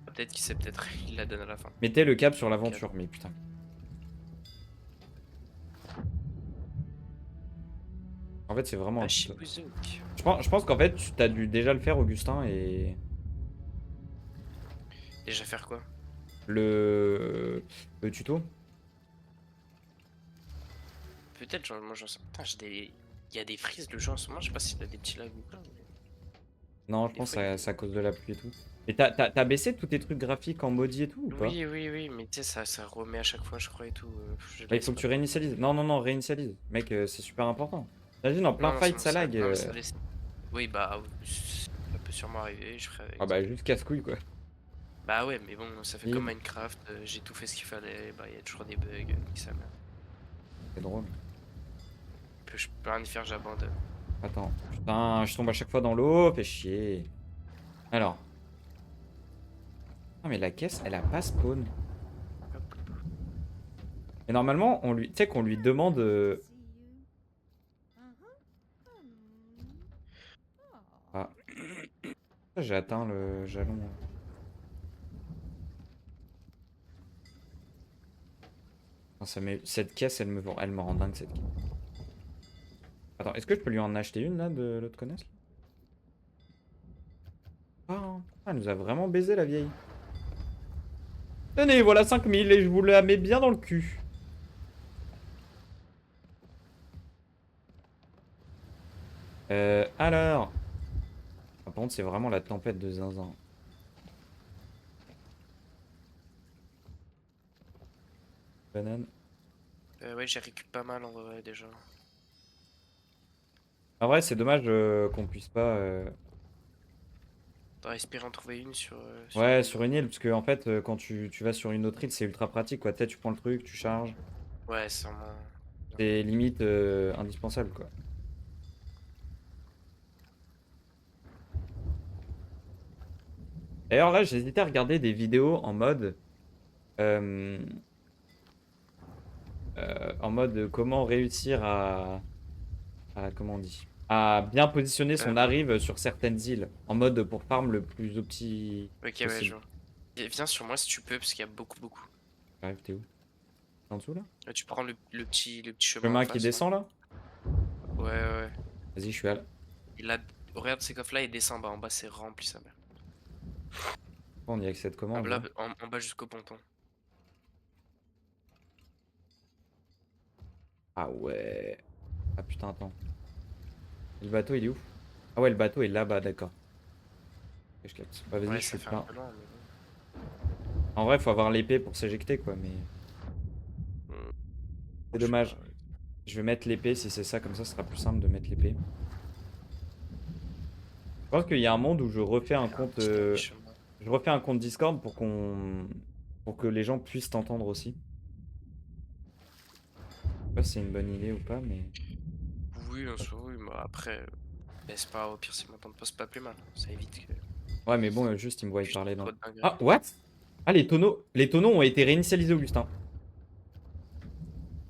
Peut-être qu'il sait, peut-être il la donne à la fin. Mettez le cap sur l'aventure, mais putain. En fait, c'est vraiment un tuto. Je pense qu'en fait, tu as dû déjà le faire, Augustin, et... Déjà faire quoi? Le tuto. Peut-être, genre, moi j'en sais... Putain, j'ai des... Il y a des frises de jeu en ce moment, je sais pas s'il a des petits lags ou pas. Non, je pense que c'est à cause de la pluie et tout. Et t'as baissé tous tes trucs graphiques en maudit et tout ou pas? Oui, mais tu sais, ça remet à chaque fois, je crois, et tout. Bah, il faut que tu réinitialises. Non, réinitialise. Mec, c'est super important. Imagine, en plein fight, ça lag. Oui, bah, ça peut sûrement arriver, je ferai avec. Ah bah, juste casse-couille, quoi. Bah ouais, mais bon, ça fait Oui. comme Minecraft, j'ai tout fait ce qu'il fallait, bah il y a toujours des bugs, qui ça merde. C'est drôle. Je peux rien y faire, j'abandonne. Attends. Putain, je tombe à chaque fois dans l'eau, fais chier. Alors. Non, mais la caisse, elle a pas spawn. Et normalement, on lui... tu sais qu'on lui demande... Ah. J'ai atteint le jalon. Non, cette caisse, elle me rend dingue, cette caisse. Attends, est-ce que je peux lui en acheter une, là, de l'autre connasse là? Ah, elle nous a vraiment baisé, la vieille. Tenez, voilà 5000 et je vous la mets bien dans le cul. Alors... Par contre, c'est vraiment la tempête de zinzin. Banane. Ouais, j'ai récup pas mal en vrai déjà. En vrai, c'est dommage qu'on puisse pas... T'aurais espéré en trouver une sur... Ouais, sur une île, parce que en fait, quand tu vas sur une autre île, c'est ultra pratique, quoi. Tu prends le truc, tu charges. Ouais, c'est vraiment... C'est limite indispensable, quoi. D'ailleurs, là, j'hésitais à regarder des vidéos en mode... en mode comment réussir à comment on dit? à bien positionner son Euh, arrive sur certaines îles, en mode pour farm le plus opti Ok, ouais, je possible. vois. Et viens sur moi si tu peux, parce qu'il y a beaucoup. J'arrive, t'es où? T'es en dessous là? Tu prends le petit chemin en Chemin qui face, là. descend là? Ouais. Vas-y, je suis à là. Et là, regarde ces coffres-là, il descend en bas, c'est rempli, sa mère. On y accède comment Ah, en là, vrai? en bas jusqu'au ponton. Ah ouais. Ah putain, attends. Le bateau, il est où? Ah ouais, le bateau est là-bas, d'accord. Ok, je capte. Bah vas-y, Ouais, je ça suis fait un plein. peu loin, mais bon. En vrai, faut avoir l'épée pour s'éjecter, quoi, mais c'est Je sais dommage. pas. Je vais mettre l'épée si c'est ça, comme ça, ce sera plus simple de mettre l'épée. Je pense qu'il y a un monde où je refais un Faire un compte, petit dernier chemin. je refais un compte Discord pour que les gens puissent t'entendre aussi. Je sais pas si c'est une bonne idée ou pas, mais Oui, en soi, oui, mais après, laisse pas, au pire, si m'entendent pas, c'est pas plus mal. Ça évite que ouais, mais bon, juste il me voit y juste parler dans. trop de dingueries. Ah, what? Ah, les tonneaux ont été réinitialisés, Augustin.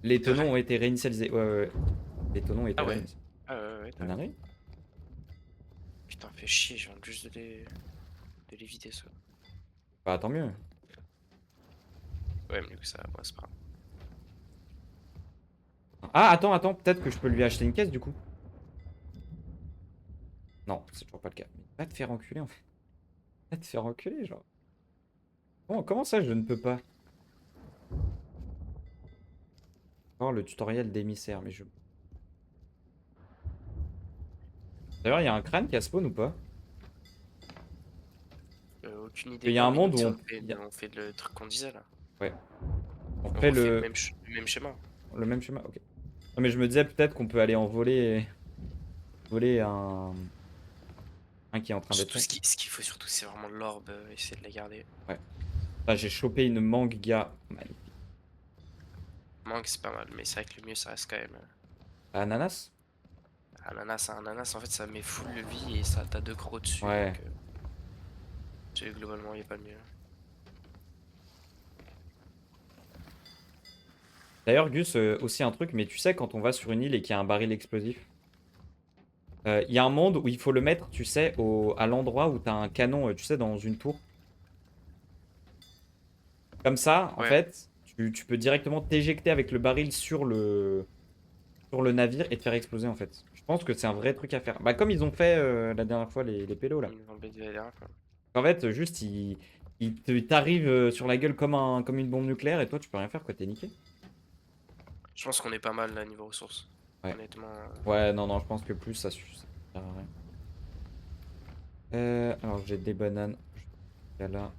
Les C'est tonneaux vrai? ont été réinitialisés. Ouais. Les tonneaux ont été Ah ouais? réinitialisés. Ah ouais, Une t'as raison. dinguerie. Putain, fais chier, je viens juste de l'éviter, ça. Bah, tant mieux. Ouais, mais du coup, ça, ouais, c'est pas grave. Ah, attends, peut-être que je peux lui acheter une caisse du coup. Non, c'est toujours pas le cas. Mais va te faire enculer en fait. Va te faire enculer, genre. Comment ça, je ne peux pas? Oh, le tutoriel d'émissaire, mais je. D'ailleurs, il y a un crâne qui a spawn ou pas? Aucune idée. Il y a Non, un mais nous, monde tu où sais, on. on fait le truc qu'on disait, là. Ouais. On On fait refait le... le même schéma. le même chemin. Ok. Non, mais je me disais peut-être qu'on peut aller en voler un qui est en train d'être Surtout, fait. ce qu'il faut surtout, c'est vraiment l'orbe, essayer de la garder. Ouais. Ah, j'ai chopé une mangue, gars. Magnifique. Mangue, c'est pas mal, mais c'est vrai que le mieux, ça reste quand même. Ananas? Ananas, en fait, ça met full le vie et ça, t'as 2 crocs dessus, Ouais. donc globalement, il a pas de mieux. D'ailleurs, Gus, aussi un truc, mais tu sais, quand on va sur une île et qu'il y a un baril explosif, il y a un monde où il faut le mettre, tu sais, à l'endroit où tu as un canon, tu sais, dans une tour. Comme ça, en Ouais, fait, tu peux directement t'éjecter avec le baril sur le navire et te faire exploser, en fait. Je pense que c'est un vrai truc à faire. Bah, comme ils ont fait la dernière fois, les pélos, là. ils nous embêtent de la dernière fois. En fait, juste, t'arrive sur la gueule comme une bombe nucléaire et toi, tu peux rien faire, quoi. T'es niqué. Je pense qu'on est pas mal là niveau ressources. Ouais. Honnêtement. Ouais, non, je pense que plus, ça suffit. Ça sert à rien. Alors, j'ai des bananes. Là.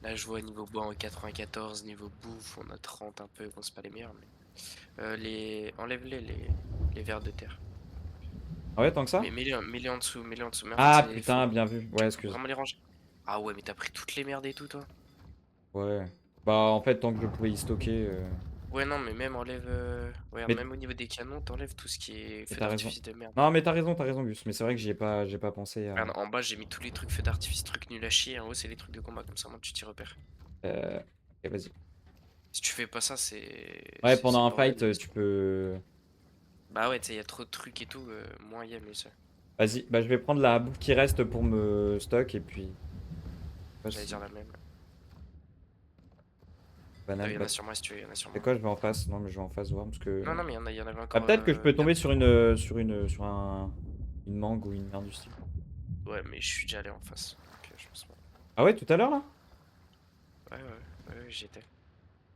Là, je vois niveau bois en 94, niveau bouffe, on a 30 un peu. Bon, c'est pas les meilleurs, mais. Enlève-les, les vers de terre. Ah ouais, tant que ça? Mais mets-les en dessous, mets-les en dessous. Mais en fait, Ah putain, bien vu. Ouais, faut excuse. vraiment les ranger. Ah ouais, mais t'as pris toutes les merdes et tout, toi. Ouais. Bah, en fait, tant que je pouvais y stocker. Ouais, non, mais même enlève. Regarde, Mais, même au niveau des canons, t'enlèves tout ce qui est mais feu t'as raison. d'artifice de merde. Non, mais t'as raison, Gus. Mais c'est vrai que j'ai pas pensé à. Regarde, en bas, j'ai mis tous les trucs feu d'artifice, trucs nuls à chier. En haut, c'est les trucs de combat, comme ça, moi, tu t'y repères. Euh... Ok, vas-y. Si tu fais pas ça, c'est. Ouais, C'est pendant le un bordel. fight, tu peux. Bah ouais, tu sais, y a trop de trucs et tout, moins y a, mieux c'est. Vas-y, bah, je vais prendre la bouffe qui reste pour me stock et puis. J'allais Voici. dire la même. Banane. Il y en Bah, a sur moi si tu veux, il y en a sur c'est moi. quoi, je vais en face? Non, mais je vais en face voir parce que. Non, non, mais il y en avait Ah, encore peut-être que je peux tomber bien. sur une mangue ou une merde du style. Ouais, mais je suis déjà allé en face. Donc, je pense pas. Ah ouais, tout à l'heure là? Ouais, j'y étais.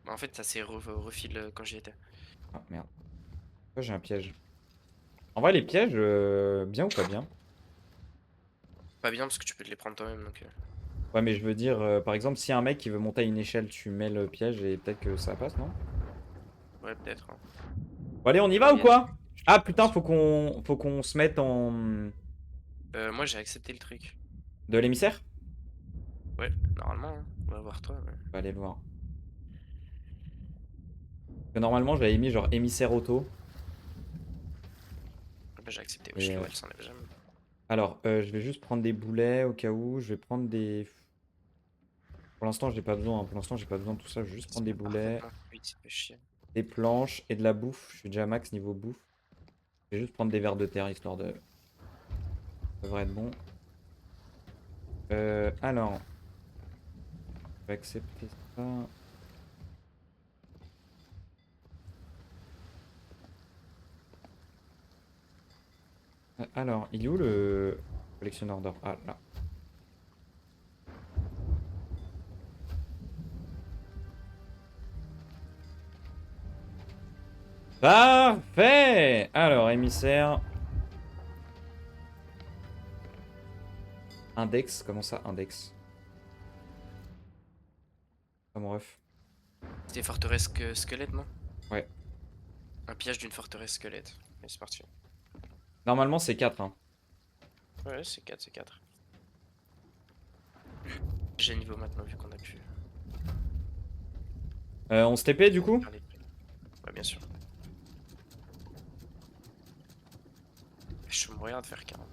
Bah, en fait, ça s'est refil quand j'y étais. Ah merde. Pourquoi j'ai un piège? En vrai, les pièges, bien ou pas bien? Pas bien parce que tu peux te les prendre toi-même donc. Ouais, mais je veux dire, par exemple, si y a un mec qui veut monter à une échelle, tu mets le piège et peut-être que ça passe, non? Ouais, peut-être. Hein. Bon, allez, on y Ah va ou oui, quoi? je Ah te putain, passe. faut qu'on se mette en. Moi, j'ai accepté le truc. De l'émissaire? Ouais, normalement, hein. On va voir toi. Mais... On va aller le voir. Parce que normalement, j'avais mis genre émissaire auto. Bah, j'ai accepté. Et, Wesh, l'eau, elle s'enlève jamais. alors, je vais juste prendre des boulets au cas où. Je vais prendre des. Pour l'instant, j'ai pas besoin. Hein. Pour l'instant, j'ai pas besoin de tout ça. Je vais juste C'est prendre des pas boulets, parfaitement fluide, ça fait chier. des planches et de la bouffe. Je suis déjà max niveau bouffe. Je vais juste prendre des vers de terre histoire de. Ça devrait être bon. Alors. Je vais accepter ça. Alors, il est où le collectionneur d'or? Ah, là. Parfait! Alors, émissaire. Index, comment ça, index? Comme ref. C'était forteresse squelette, non? Ouais. Un piège d'une forteresse squelette. Et c'est parti. Normalement, c'est 4. Hein. Ouais, c'est 4, c'est 4. J'ai niveau maintenant vu qu'on a pu On se TP du coup? faire les prix. Ouais, bien sûr. Je me regarde faire 40.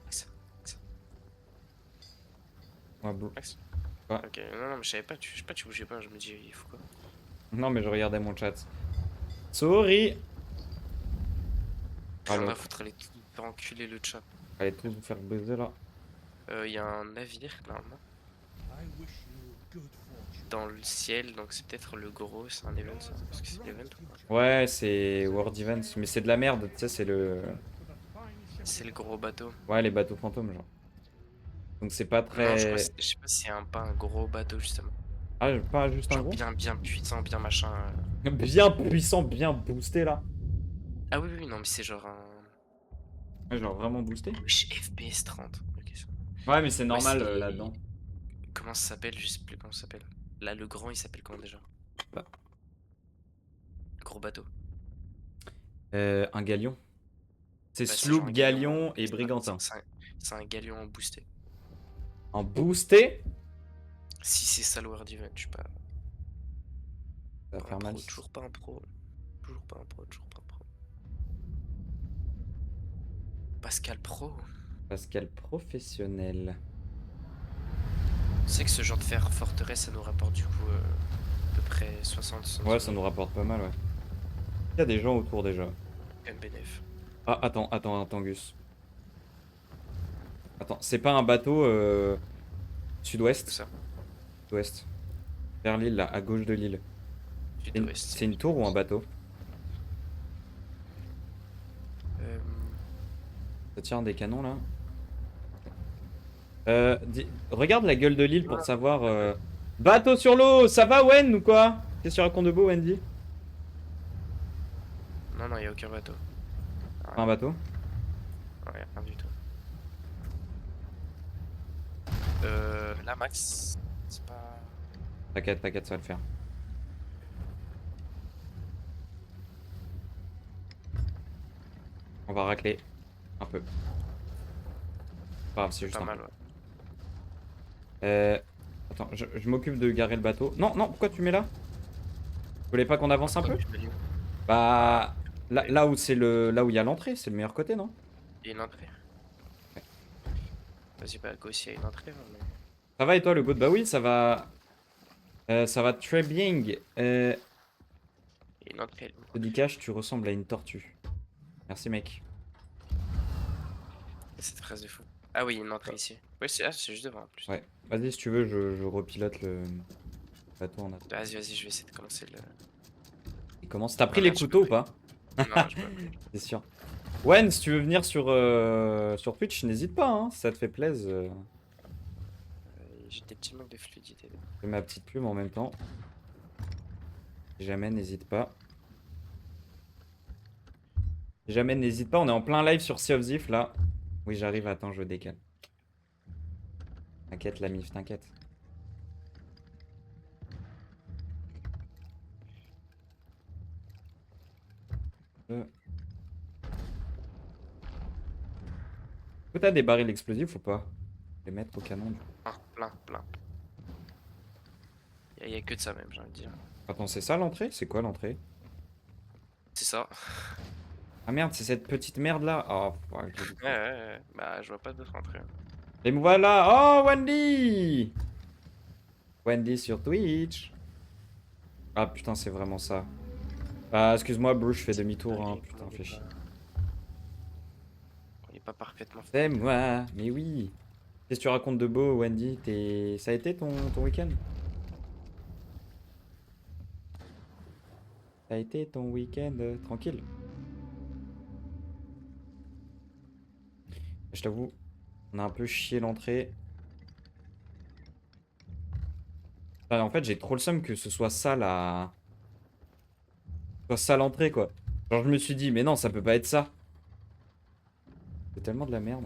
Max, Ouais, Max. Ouais. Ok, non, mais je savais pas, tu bougeais pas, je me dis, il faut quoi? Non, mais je regardais mon chat. Sorry! Rien Alors, à foutre, allez faire enculer le chat. allez tous vous faire baiser là. Il y a un navire, normalement, dans le ciel, donc c'est peut-être le gros, c'est un event, ça. Parce que c'est l'event ou pas? Ouais, c'est World Events, mais c'est de la merde, tu sais, c'est le. C'est le gros bateau. Ouais, les bateaux fantômes, genre. Donc c'est pas Non, je crois, très. je sais pas si c'est pas un gros bateau, justement. Ah, pas juste un Genre gros? bien puissant, bien machin. Bien puissant, bien boosté là. Ah oui, oui, non, mais c'est genre un. Ouais, genre vraiment boosté. Wesh, FPS 30. Ok, ça. Ouais, mais c'est Ouais, normal c'est- là-dedans. Comment ça s'appelle? Je sais plus comment ça s'appelle. Là, le grand, il s'appelle comment déjà? Bah. Gros bateau. Un galion. C'est Ouais, c'est genre sloop, un galion et c'est un- brigantin. c'est un galion en boosté. En boosté? Si c'est ça le World Event, je suis pas, Ça va pas un faire mal. pro, toujours pas un pro. Toujours pas un pro, toujours pas un pro. Pascal Pro. Pascal professionnel. Tu sais que ce genre de fer forteresse, ça nous rapporte du coup à peu près 60. Ouais, ça nous rapporte pas mal, ouais. Il y a des gens autour déjà. MBNF. Ah, attends, Gus. Attends, c'est pas un bateau Où sud-ouest? ça? Sud-ouest. Vers l'île, là, à gauche de l'île. Sud-ouest. C'est une tour ou un bateau? Euh, Ça tire des canons, là. Regarde la gueule de l'île pour savoir... Bateau sur l'eau, ça va, Wen, ou quoi? Qu'est-ce que tu racontes de beau, Wendy? Non, non, y a aucun bateau. Pas un bateau? Ouais, rien du tout. Là, Max, c'est pas. T'inquiète, ça va le faire. On va racler. Un peu. Pas grave, c'est juste Pas un mal, peu. ouais. Attends, je m'occupe de garer le bateau. Non, pourquoi tu mets là? Vous voulez pas qu'on avance un peu? Je me dis, Bah... Là où c'est là où il y a l'entrée, c'est le meilleur côté, non? il y a une entrée. Ouais. Vas-y, bah, go s'il y a une entrée. Mais... Ça va et toi, le good? Bah oui, ça va... ça va très bien. Il y a une entrée. Je te dis cash, tu ressembles à une tortue. Merci, mec. Cette phrase de fou. Ah oui, il y a une entrée ici. Ouais, c'est juste devant en plus. Ouais. Vas-y, si tu veux, je repilote le bateau en attendant. Vas-y, je vais essayer de commencer le. Il commence. T'as pris Non, les non, j'ai couteaux ou pas pas? Non, je peux pas. C'est sûr. Wen, si tu veux venir sur Twitch, n'hésite pas, hein, si ça te fait plaisir. J'ai des petits manques de fluidité. Je fais ma petite plume en même temps. Si jamais, n'hésite pas. Si jamais, n'hésite pas, on est en plein live sur Sea of Thief là. Oui, j'arrive, attends, je décale. T'inquiète, la mif, t'inquiète. Est-ce que t'as des barils explosifs ou pas? Les mettre au canon du coup. Ah, plein. Y a que de ça même, j'ai envie de dire. Attends, c'est ça l'entrée? C'est quoi l'entrée? C'est ça. Ah merde, c'est cette petite merde là. Oh, ouais, Ouais. Bah, je vois pas d'autre entrée. les voilà. Oh, Wendy! Wendy sur Twitch. Ah putain, c'est vraiment ça. Ah, excuse-moi, Bruce, je fais demi-tour, hein. Putain, fais chier. On est pas parfaitement fait. C'est moi, mais oui. Qu'est-ce que tu racontes de beau, Wendy? Ça a été ton week-end? Ça a été ton week-end tranquille? Je t'avoue, on a un peu chié l'entrée. En fait, j'ai trop le seum que ce soit ça la... soit ça l'entrée, quoi. Genre, je me suis dit, mais non, ça peut pas être ça. C'est tellement de la merde.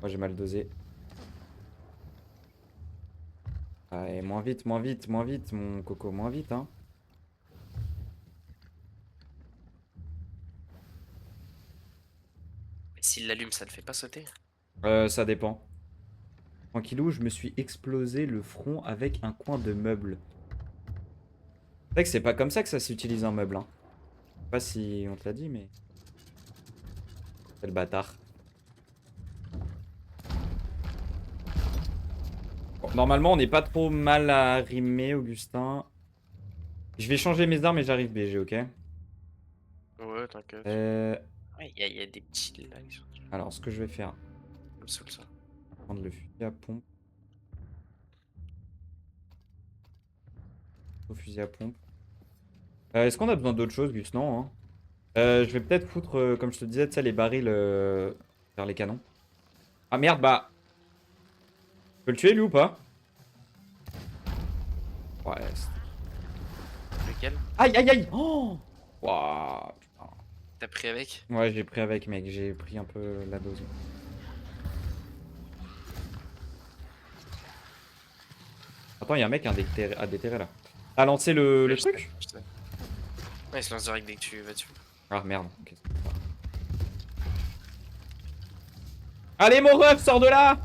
Moi, j'ai mal dosé. Allez, moins vite, moins vite, moins vite, mon coco, moins vite, hein. Mais s'il l'allume, ça le fait pas sauter. Ça dépend. Tranquillou, je me suis explosé le front avec un coin de meuble. C'est vrai que c'est pas comme ça que ça s'utilise un meuble, hein. Je sais pas si on te l'a dit, mais... C'est le bâtard. Bon, normalement, on n'est pas trop mal à rimer, Augustin. Je vais changer mes armes et j'arrive BG, ok? Ouais, t'inquiète. Ouais, y a des petits lags sur Alors, ce que je vais faire, me saoule ça. prendre le fusil à pompe. Au fusil à pompe. Est-ce qu'on a besoin d'autre chose, Gus? Non, hein. Je vais peut-être foutre, comme je te disais, tu sais, les barils vers les canons. Ah merde, bah... Je peux le tuer, lui, ou pas? Ouais, Lequel? aïe, aïe, aïe. Oh, waouh, putain. T'as pris avec? Ouais, j'ai pris avec, mec. J'ai pris un peu la dose. Attends, il y a un mec à déterrer, là. T'as lancé le Ouais, truc? je sais. Ouais, il se lance direct dès que tu vas dessus. Ah, merde. Ok. Allez, mon ref, sors de là!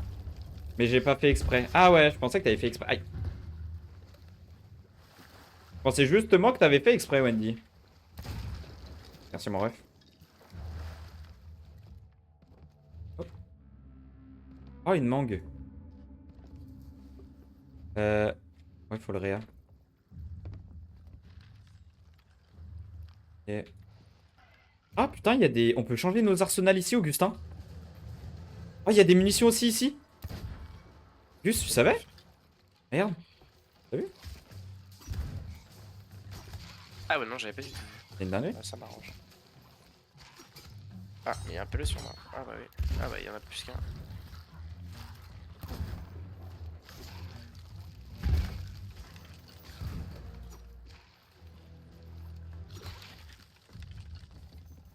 Mais j'ai pas fait exprès. Ah ouais, je pensais que t'avais fait exprès. Aïe. Je pensais justement que t'avais fait exprès, Wendy. Merci, mon ref. Hop. Oh, une mangue. Ouais, faut le réa. Ok. Ah putain, il y a des... On peut changer nos arsenals ici, Augustin. Oh, il y a des munitions aussi ici. Gus, tu savais? Merde. T'as vu? Ah ouais, non, j'avais pas du tout. C'est une dinguerie. Ah, ça m'arrange. Ah, mais il y a un peu sur moi. Ah bah oui. Ah bah il y en a plus qu'un.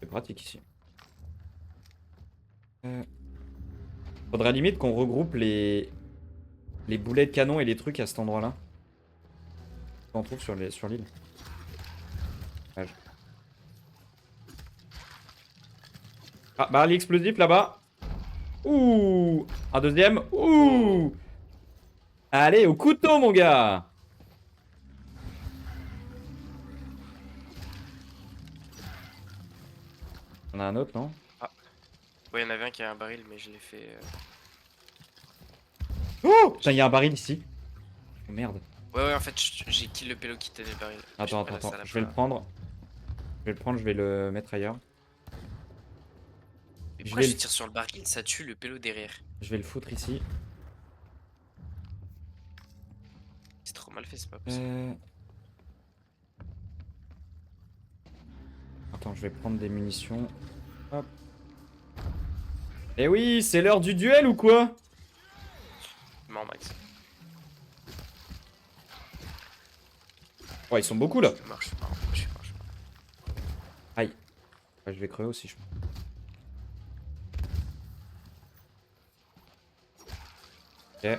C'est pratique ici. Faudra limite qu'on regroupe les boulets de canon et les trucs à cet endroit-là. On trouve sur l'île. Ah, baril explosif là-bas. Ouh. Un deuxième. Ouh. Allez, au couteau, mon gars. On a un autre, non? Ouais, il y en avait un qui a un baril, mais je l'ai fait. Oh putain, il y a un baril ici. Oh merde. Ouais, en fait, j'ai kill le pélo qui tenait le baril. Attends. Je vais le prendre. Je vais le mettre ailleurs. Mais pourquoi je tire sur le baril, ça tue le pélo derrière. Je vais le foutre ici. C'est trop mal fait, c'est pas possible. Attends, je vais prendre des munitions. Hop. Eh oui, c'est l'heure du duel ou quoi? Mort, Max. Oh, ils sont beaucoup là. Je suis mort, je suis mort, je suis mort, je suis mort. Aïe. Ouais, je vais crever aussi, je pense. Ok.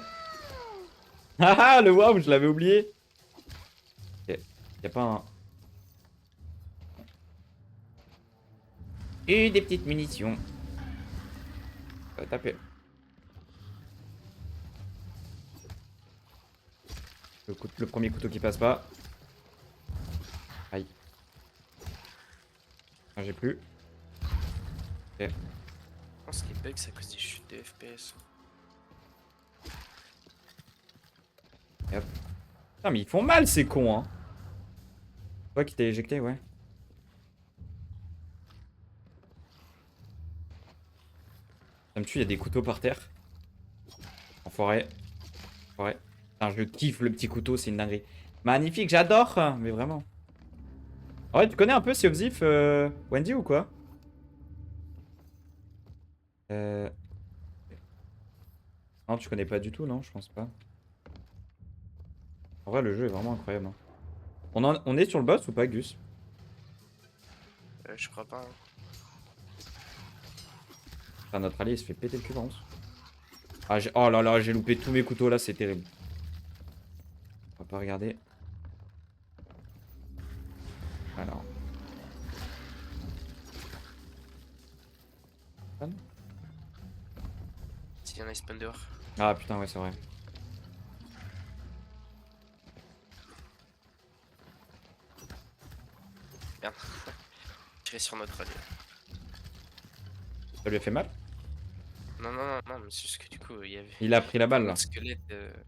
Ah ah, le waouh, je l'avais oublié. Ok. Y'a pas un... Et des petites munitions. Ça va taper. Le premier couteau qui passe pas. Aïe. Ah, j'ai plus. Ok. Je pense que les bugs, c'est à cause des chutes de FPS. Et hop. Putain, mais ils font mal, ces cons, hein. Toi qui t'es éjecté, ouais. Ça me tue, il y a des couteaux par terre. Enfoiré. Enfoiré. Putain, je kiffe le petit couteau, c'est une dinguerie. Magnifique, j'adore. Mais vraiment. Ouais, tu connais un peu Sea of Thief, Wendy, ou quoi? Non, tu connais pas du tout, non? Je pense pas. En vrai, le jeu est vraiment incroyable, hein. On est sur le boss ou pas, Gus? Je crois pas. Hein. Enfin, notre allié il se fait péter le cul, par contre. Ah, oh là là, j'ai loupé tous mes couteaux là, c'est terrible. On va pas regarder. Alors. S'il y en a, ils spawn dehors. Ah putain, ouais, c'est vrai. Merde. Tiré sur notre allié. Ça lui a fait mal? Non, non, non, non, mais c'est juste que du coup, il y avait. Il a pris la balle là. Un squelette.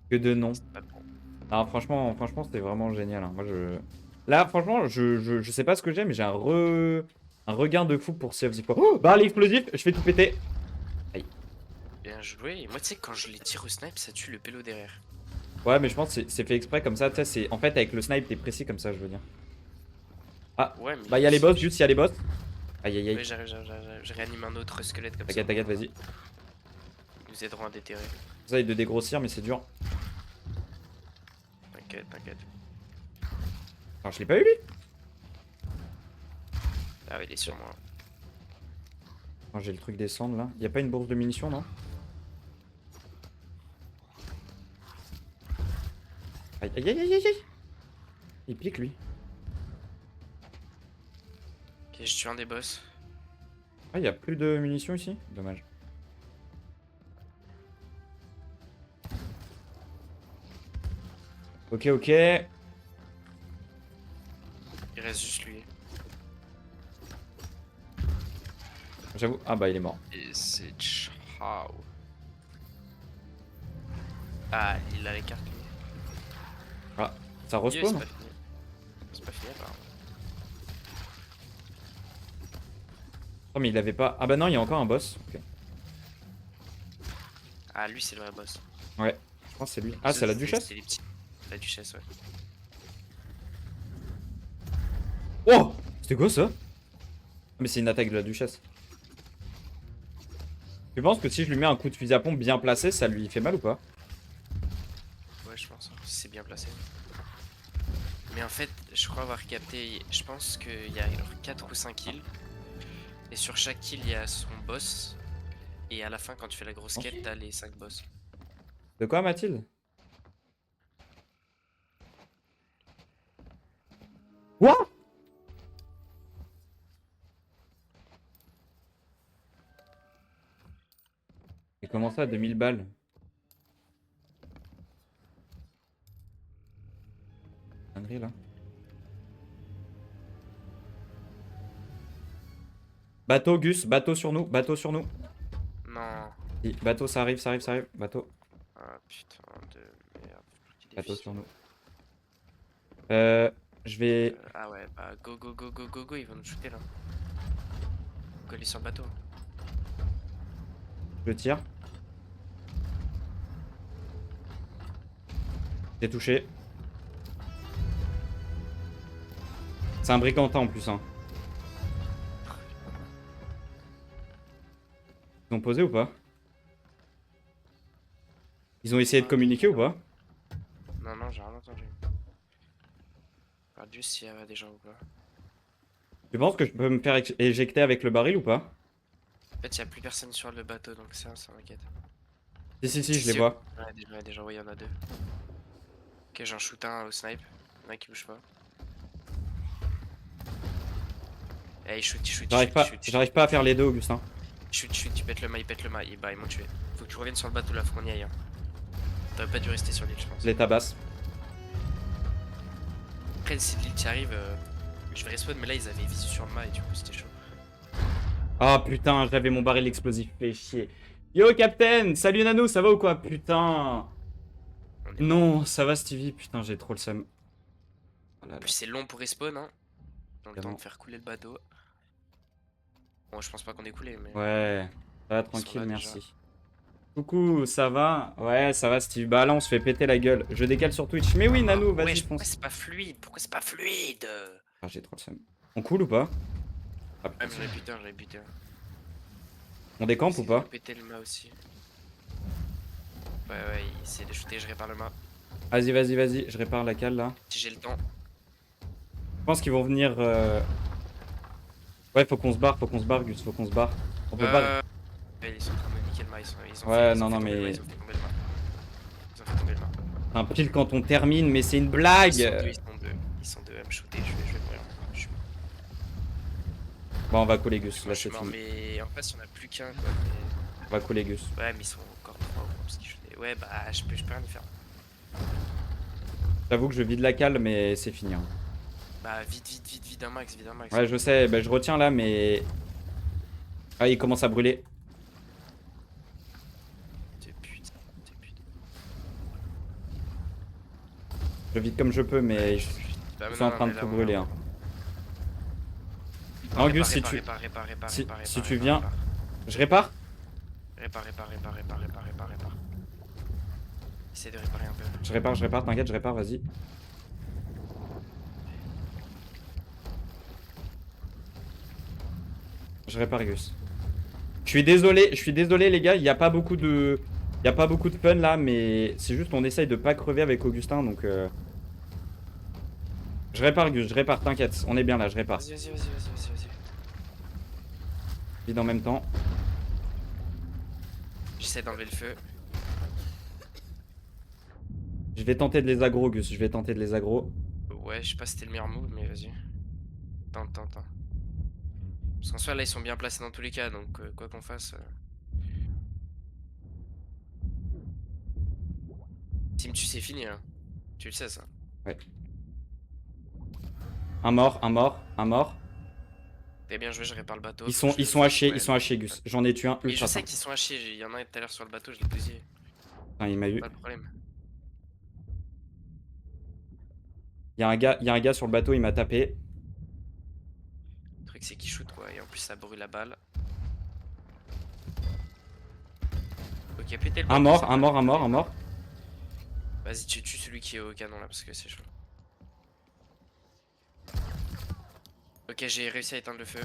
Que de non. C'était pas bon. Ah, franchement, c'était vraiment génial, hein. Moi, là, franchement, je sais pas ce que j'ai, mais j'ai un regain de fou pour Sea of Thieves. Oh, barre l'explosif, je fais tout péter. Aïe. Bien joué. Et moi, tu sais, quand je les tire au snipe, ça tue le pélo derrière. Ouais, mais je pense que c'est fait exprès comme ça. Tu sais, en fait, avec le snipe, t'es précis comme ça, je veux dire. Ah, Ouais, mais. bah, il y a les boss, juste, il y a les boss. Aïe, aïe, aïe. Ouais, j'arrive. Je réanime un autre squelette comme ça. T'inquiète, t'inquiète, vas-y. Ils nous aideront à déterrer. J'essaye de dégrossir, mais c'est dur. T'inquiète. Alors, je l'ai pas eu, lui. Ah, il est sur moi. Oh, j'ai le truc descendre là. Y a pas une bourse de munitions, non? Aïe, aïe, aïe, aïe, aïe. Il pique, lui. Ok, je tue un des boss. Ah, y a plus de munitions ici? Dommage. Ok, ok. Il reste juste lui. J'avoue. Ah bah il est mort. Et c'est ciao. Ah, il a les cartes lui. Ah, ça Yo, respawn? c'est pas fini. C'est pas fini apparemment. Oh mais il avait pas... Ah bah non, il y a encore un boss. Ok. Ah, lui c'est le vrai boss. Ouais, je pense que c'est lui. Ah, c'est la duchesse? C'est les petits. La duchesse, ouais. Oh! C'était quoi ça? Mais c'est une attaque de la duchesse. Tu penses que si je lui mets un coup de fusil à pompe bien placé, ça lui fait mal ou pas? Ouais, je pense. Si c'est bien placé. Mais en fait, je crois avoir capté. Je pense qu'il y a 4 ou 5 kills. Et sur chaque kill, il y a son boss. Et à la fin, quand tu fais la grosse quête, t'as les 5 boss. De quoi, Mathilde? Quoi? Et comment ça, 2000 balles? Dinguerie, là. Bateau, Gus, bateau sur nous, bateau sur nous. Non. Si, bateau, ça arrive, bateau. Ah putain de merde. Bateau sur nous. Je vais... Ah ouais, bah go, ils vont nous shooter là. Coller sur le bateau. Je tire. T'es touché. C'est un brigantin en plus, hein. Ils ont posé ou pas? Ils ont essayé de communiquer ou pas? Non, j'ai rien entendu. Regarde juste s'il y a des gens ou pas. Tu penses que je peux me faire éjecter avec le baril ou pas? En fait, il y a plus personne sur le bateau donc ça m'inquiète. Si, je les vois. Ouais, déjà, ouais, il y en a 2. Ok, j'en shoot un au snipe. Il y en a qui bouge pas. Eh, il shoot. J'arrive pas à faire les deux, Augustin. Shoot, tu pètes le mât, et bah ils m'ont tué. Faut que tu reviennes sur le bateau là, faut qu'on y aille. Hein. T'aurais pas dû rester sur l'île, je pense. Je les tabasse. Après, si l'île t'y arrive, je vais respawn, mais là ils avaient visu sur le mât et du coup c'était chaud. Ah putain, j'avais mon baril explosif, fait chier. Yo Captain, salut Nano, ça va ou quoi? Putain. On Non, ça va Stevie, putain, j'ai trop le seum. Oh là là. Puis c'est long pour respawn, hein. Dans le temps Vraiment. de faire couler le bateau. Bon, je pense pas qu'on ait coulé, mais. Ouais, ça va Ils sont tranquille, là, déjà. merci. Coucou, ça va? Ouais, ça va Steve. Bah là, on se fait péter la gueule. Je décale sur Twitch. Mais oui, Nanou, vas-y, Wesh, pourquoi fonce. c'est pas fluide? Pourquoi c'est pas fluide? Ah, j'ai trop le seum. On cool ou pas? Ah, putain, Ouais, mais j'en ai buté un. on décampe ou pas? Péter le mât aussi. Ouais, il essaie de shooter, je répare le mât. Vas-y, vas-y, vas-y. Je répare la cale là. Si j'ai le temps. Je pense qu'ils vont venir. Ouais, faut qu'on se barre, Gus, faut qu'on se barre. On peut pas. Ouais, ils sont en train de niquer le mât. Ils ont Ouais, fait, ils ont non, fait non, tomber le mât, mais. ils ont fait tomber le mât. Ils ont fait tomber le mât. Un pile quand on termine, mais c'est une blague! Ils sont deux à me shooter, je vais mourir. Je suis Bon, on va couler Gus, moi, là je suis c'est mort, fini. mais en face, il y en a plus qu'un quoi. Mais... On va couler Gus. Ouais, mais ils sont encore trois parce qu'ils shootaient. Ouais, bah, je peux rien y faire. J'avoue que je vide la cale, mais c'est fini. Hein. Bah, vite un max, vite un max. Ouais, je sais, bah, je retiens là, mais. Ah, il commence à brûler. De pute. Je vide comme je peux, mais je Bah, suis en train de tout brûler. Hein. Non, Gus, si tu. Si tu viens. Je répare? Répare. Essaye de réparer un peu. Je répare, t'inquiète, je répare, vas-y. Je répare Gus. Je suis désolé les gars, il n'y a pas beaucoup de. Il y a pas beaucoup de fun là, mais c'est juste on essaye de pas crever avec Augustin donc. Je répare Gus, je répare, t'inquiète, on est bien là, je répare. Vas-y. Vide en même temps. J'essaie d'enlever le feu. Je vais tenter de les aggro Gus, je vais tenter de les aggro. Ouais, je sais pas si c'était le meilleur move, mais vas-y. Tente. Parce qu'en soi, là, ils sont bien placés dans tous les cas, donc quoi qu'on fasse. Team, tu sais fini, hein. Tu le sais, ça. Ouais. Un mort. T'es bien joué, je répare le bateau. Ils sont hachés Gus. J'en ai tué un Et je ultra sais fin. qu'ils sont hachés, il y en a un tout à l'heure sur le bateau, je l'ai bousillé. Putain, il m'a eu. Pas de problème. Il y a un gars sur le bateau, il m'a tapé. Le truc, c'est qu'il shoot, quoi, et en plus, ça brûle la balle. Ok, pété le Un bateau, mort, ça un mort. Vas-y, tu tues celui qui est au canon là parce que c'est chaud. Ok, j'ai réussi à éteindre le feu.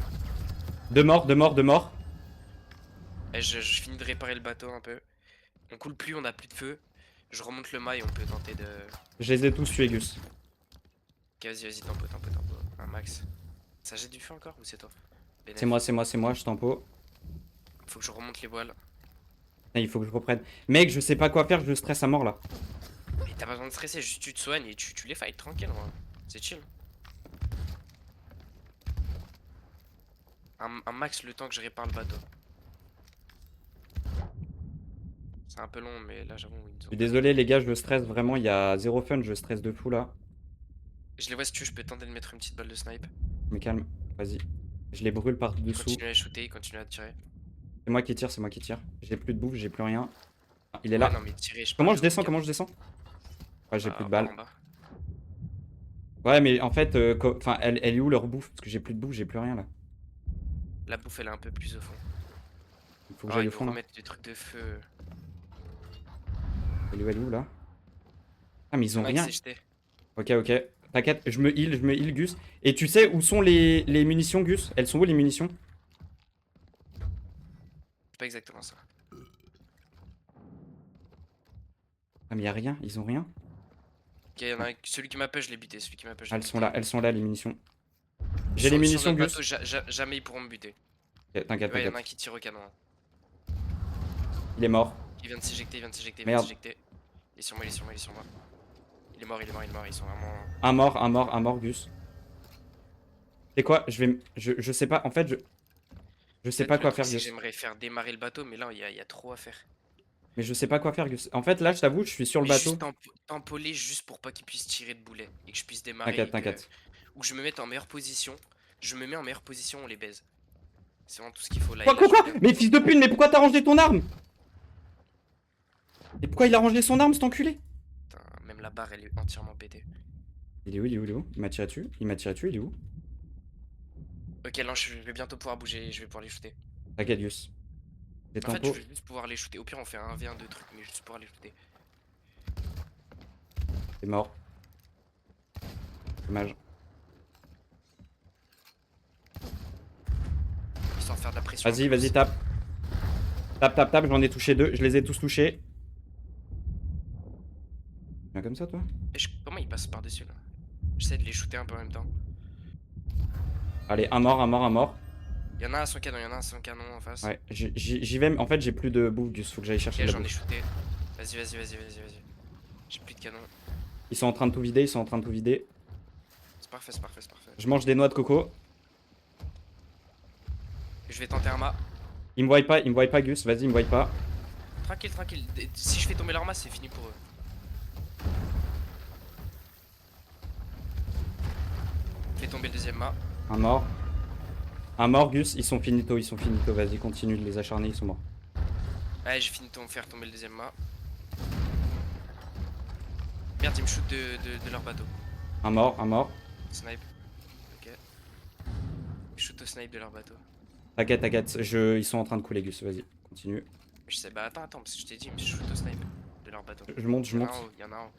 Deux morts. Et je finis de réparer le bateau un peu. On coule plus, on a plus de feu. Je remonte le mât et on peut tenter de. Je les ai tous tués Gus. Ok, vas-y, tempo. Un max. Ça jette du feu encore ou c'est toi? Bénef. C'est moi, je tempo. Faut que je remonte les voiles. Ah, il faut que je reprenne. Mec, je sais pas quoi faire, je stresse à mort là. Mais t'as pas besoin de stresser, juste tu te soignes et tu les fights tranquille, moi. C'est chill. Un max le temps que je répare le bateau. C'est un peu long, mais là j'avoue. Je suis désolé les gars, je stresse vraiment, il y a zéro fun, je stresse de fou là. Je les vois si tu veux, je peux tenter de mettre une petite balle de snipe. Mais calme, vas-y. Je les brûle par dessous. Continue à shooter, continue à tirer. C'est moi qui tire. J'ai plus de bouffe, j'ai plus rien. Ah, il est là. Ouais, non, mais tirer, Comment parle je de descends regarde. Ouais, j'ai Bah, plus de par balles. en bas. Ouais, mais en fait, enfin, elle est où leur bouffe? Parce que j'ai plus de bouffe, j'ai plus rien là. La bouffe elle est un peu plus au fond. Il faut que Ah, j'aille il au faut fond là. remettre des trucs de feu. Elle est où là? Ah, mais ils ont Max, rien. c'est jeté. Ok. T'inquiète, je me heal Gus. Et tu sais où sont les munitions Gus? Elles sont où les munitions? C'est pas exactement ça. Ah, mais y'a rien, ils ont rien. Ok, y'en a un, celui qui m'a push, je l'ai buté. Celui qui m'a push, je Ah, l'ai elles sont là les munitions. J'ai buté. les Sur munitions notre Gus. bateau, jamais ils pourront me buter. Ok, t'inquiète, Ouais, y'en a un t'inquiète. qui tire au canon. Il est mort. Il vient de s'éjecter, il vient Merde. de s'éjecter. Il est sur moi. Il est mort, ils sont vraiment. Un mort Gus. C'est quoi? Je sais pas, en fait, je sais pas quoi faire Gus. J'aimerais faire démarrer le bateau, mais là il y a trop à faire. Mais je sais pas quoi faire Gus. En fait, là, je t'avoue, je suis sur le Mais bateau. juste tempoler juste pour pas qu'il puisse tirer de boulet et que je puisse démarrer. T'inquiète. Ou que je me mette en meilleure position. Je me mets en meilleure position, on les baise. C'est vraiment tout ce qu'il faut là. Quoi? Et là, je- Mais fils de pute, mais pourquoi t'as rangé ton arme? Et pourquoi il a rangé son arme, cet enculé? Putain, La barre, elle est entièrement pétée. Il est où, il est où, il est où? Il m'a tiré dessus. Il m'a tiré dessus, il est où? Ok, là, je vais bientôt pouvoir bouger. Je vais pouvoir les shooter. T'inquiète, Gus. Des En fait, je tempos. vais juste pouvoir les shooter. Au pire, on fait un 1v1 de trucs, mais juste pouvoir les shooter. C'est mort. Dommage. Histoire de faire de la pression. Vas-y, vas-y, tape. Tape, tape, tape. J'en ai touché 2. Je les ai tous touchés. Viens comme ça, toi? Comment il passe par-dessus là? J'essaie de les shooter un peu en même temps. Allez, un mort, un mort, un mort. Il y en a un sans canon, il y en a un sans canon en face. Ouais, j'y vais. Mais en fait, j'ai plus de bouffe, Gus. Faut que j'aille chercher Ok, de la j'en ai bouffe. shooté. Vas-y, vas-y, vas-y, vas-y, vas-y. J'ai plus de canon. Ils sont en train de tout vider. Ils sont en train de tout vider. C'est parfait, c'est parfait, c'est parfait. Je mange des noix de coco. Je vais tenter un mât. Ils me voient pas, Gus. Vas-y, ils me voient pas. Tranquille, tranquille. Si je fais tomber leur mât, c'est fini pour eux. Fais tomber le deuxième mât. Un mort. Un mort, Gus. Ils sont finito, ils sont finito. Vas-y, continue de les acharner. Ils sont morts. Allez, j'ai fini de faire tomber le deuxième mât. Merde, ils me shootent de leur bateau. Un mort, un mort. Snipe. Ok. Ils shoot au snipe de leur bateau. T'inquiète, t'inquiète. Ils sont en train de couler, Gus. Vas-y, continue. Je sais, bah attends, parce que je t'ai dit, ils me shoot au snipe de leur bateau. Je monte, je Il y en monte. a un en haut, il y en a un en haut.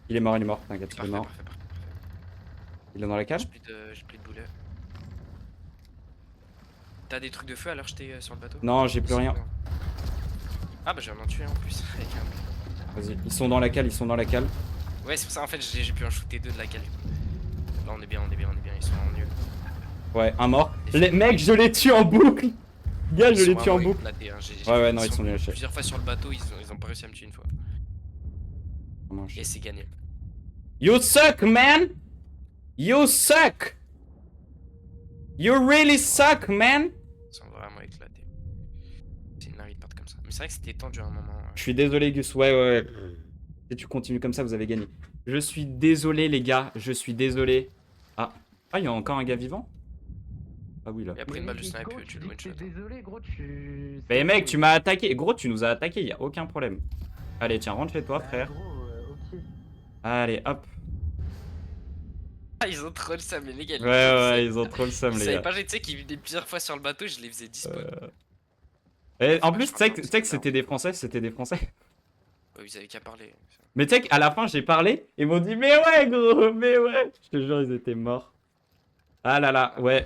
Il est mort, il est mort. T'inquiète, il est Parfait, mort. parfait, parfait. Il est dans la cale. J'ai plus de boulets. T'as des trucs de feu à leur jeter sur le bateau? Non, j'ai plus rien. Ah bah j'ai en tué en plus. Avec un- Vas-y, ils sont dans la cale, ils sont dans la cale. Ouais, c'est pour ça en fait j'ai pu en shooter 2 de la cale du coup. Là on est bien, on est bien, on est bien, ils sont en nul. Ouais, un mort. Les mecs, je les tue en boucle. Gars, Ils je les sont tue en vraiment boucle. éclatés, hein. Ouais, non, ils sont nuls à chier. Plusieurs fois sur le bateau, ils ont pas réussi à me tuer une fois. Vraiment Et chier. c'est gagné. You suck, man. You suck. You really suck, man. Ils sont vraiment éclatés. C'est une dinguerie de perdre comme ça. Mais c'est vrai que c'était tendu à un moment. Je suis désolé, Gus. Ouais, ouais, ouais. Si tu continues comme ça, vous avez gagné. Je suis désolé, les gars. Je suis désolé. Ah, il y a encore un gars vivant? Ah oui, là. Et après une balle de snipe, Nico, tu dis le one que shot. t'es désolé, gros, tu. Mais mec, tu m'as attaqué. Gros, tu nous as attaqué. Y a aucun problème. Allez, tiens, rentre chez toi, Bah, frère. Gros, ok. Allez, hop. Ah, ils ont trop le seum, les gars. Ouais, ouais, ils ont trop le seum, Ils les savaient gars. pas, tu sais qu'ils venaient plusieurs fois sur le bateau, je les faisais dispo. Et en plus, je tu sais crois que que c'est c'était des Français, c'était des Français. Ouais, ils avaient qu'à parler. Mais tu sais qu'à la fin, j'ai parlé, ils m'ont dit, mais ouais, gros, mais ouais. Je te jure, ils étaient morts. Ah là là, ouais.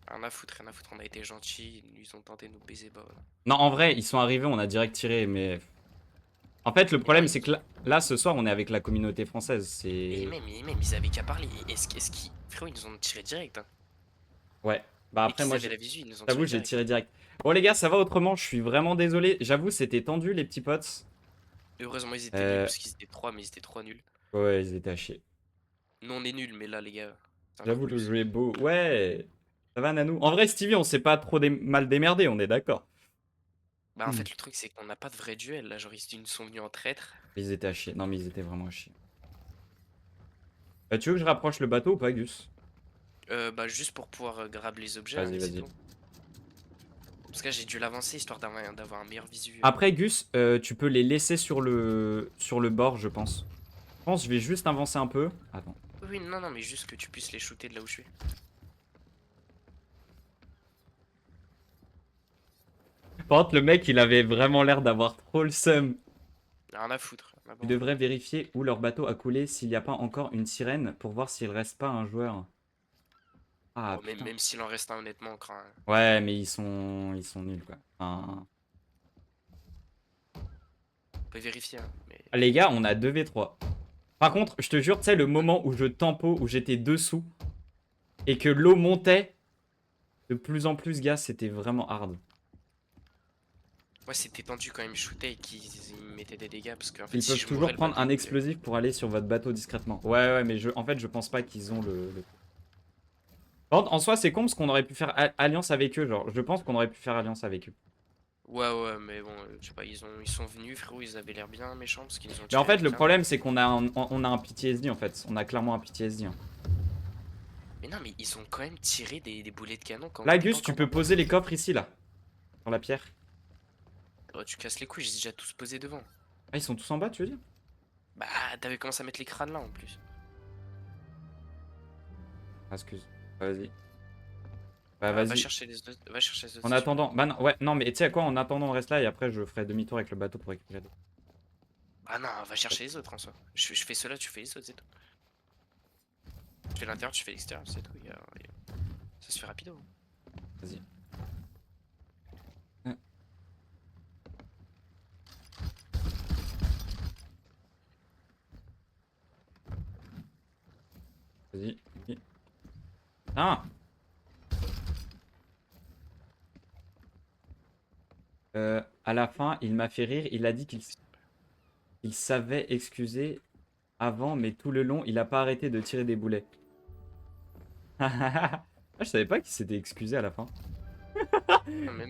Rien à foutre, rien à foutre. On a été gentils, ils ont tenté de nous baiser, bah voilà. Non, en vrai, ils sont arrivés, on a direct tiré, mais. En fait, le problème, c'est que là, ce soir, on est avec la communauté française. Et C'est. même, ils avaient qu'à parler. Est-ce qu'ils. Frérot, ils nous ont tiré direct. Hein. Ouais. Bah après, moi, Avaient la visu, ils nous ont j'avoue, tiré j'ai direct. tiré direct. Bon, les gars, ça va autrement, je suis vraiment désolé. J'avoue, c'était tendu, les petits potes. Heureusement, ils étaient nuls parce qu'ils étaient 3, mais ils étaient 3 nuls. Ouais, ils étaient à chier. Nous, on est nuls, mais là, les gars. c'est J'avoue, encore le plus. jeu est beau. Ouais. Ça va, Nanou? En vrai, Stevie, on s'est pas trop mal démerdé, on est d'accord. Bah, en fait, le truc, c'est qu'on n'a pas de vrai duel. Là, genre, ils nous sont venus en traître. Ils étaient à chier. Non, mais ils étaient vraiment à chier. Tu veux que je rapproche le bateau ou pas, Gus? Bah, juste pour pouvoir grab les objets. Vas-y, hein, c'est vas-y. tout. Parce que là, j'ai dû l'avancer histoire d'avoir un meilleur visu. Après, Gus, tu peux les laisser sur le bord, je pense. Je pense que je vais juste avancer un peu. Attends. Oui, non, non, mais juste que tu puisses les shooter de là où je suis. Par contre, le mec, il avait vraiment l'air d'avoir trop le seum. Rien à foutre. Ah bon. Tu devrais vérifier où leur bateau a coulé, s'il n'y a pas encore une sirène, pour voir s'il reste pas un joueur. Ah, Bon, putain. même s'il en reste un, honnêtement, on craint. Ouais, mais ils sont nuls, quoi. Enfin... On peut vérifier, hein, mais... Les gars, on a 2v3. Par contre, je te jure, tu sais, le moment où je tempo, où j'étais dessous, et que l'eau montait, de plus en plus, gars, c'était vraiment hard. Ouais, c'était tendu quand ils me shootaient et qu'ils mettaient des dégâts parce qu'en fait, Ils si peuvent je toujours mourais, le prendre bateau, un explosif pour aller sur votre bateau discrètement. Ouais, ouais, mais en fait, je pense pas qu'ils ont le... Par contre, en soi, c'est con parce qu'on aurait pu faire alliance avec eux, genre. Je pense qu'on aurait pu faire alliance avec eux. Ouais, ouais, mais bon, je sais pas, ils sont venus, frérot, ils avaient l'air bien méchants parce qu'ils nous ont Mais en tiré fait, le avec un- problème, c'est qu'on a un PTSD, en fait. On a clairement un PTSD. Hein. Mais non, mais ils ont quand même tiré des boulets de canon quand Là, on était Gus, pas tu encore peux dans- poser les coffres ici, là. Sur la pierre. Oh, tu casses les couilles, j'ai déjà tous posé devant. Ah, ils sont tous en bas, tu veux dire? Bah, t'avais commencé à mettre les crânes là en plus. Ah, excuse. Vas-y. Bah, Va vas-y. chercher les autres. Va chercher les autres. En c'est attendant. Bah, non, ouais, non, mais tu sais quoi, en attendant, on reste là et après, je ferai demi-tour avec le bateau pour récupérer l'eau. Ah non, va chercher les autres en soi. Je fais cela, tu fais les autres, c'est tout. Je fais l'intérieur, tu fais l'extérieur, c'est tout. Ça se fait rapido. Vas-y. Vas-y. Vas-y. Ah! À la fin, il m'a fait rire. Il a dit qu'il savait excuser avant, mais tout le long, il a pas arrêté de tirer des boulets. Ah, je savais pas qu'il s'était excusé à la fin. Non, même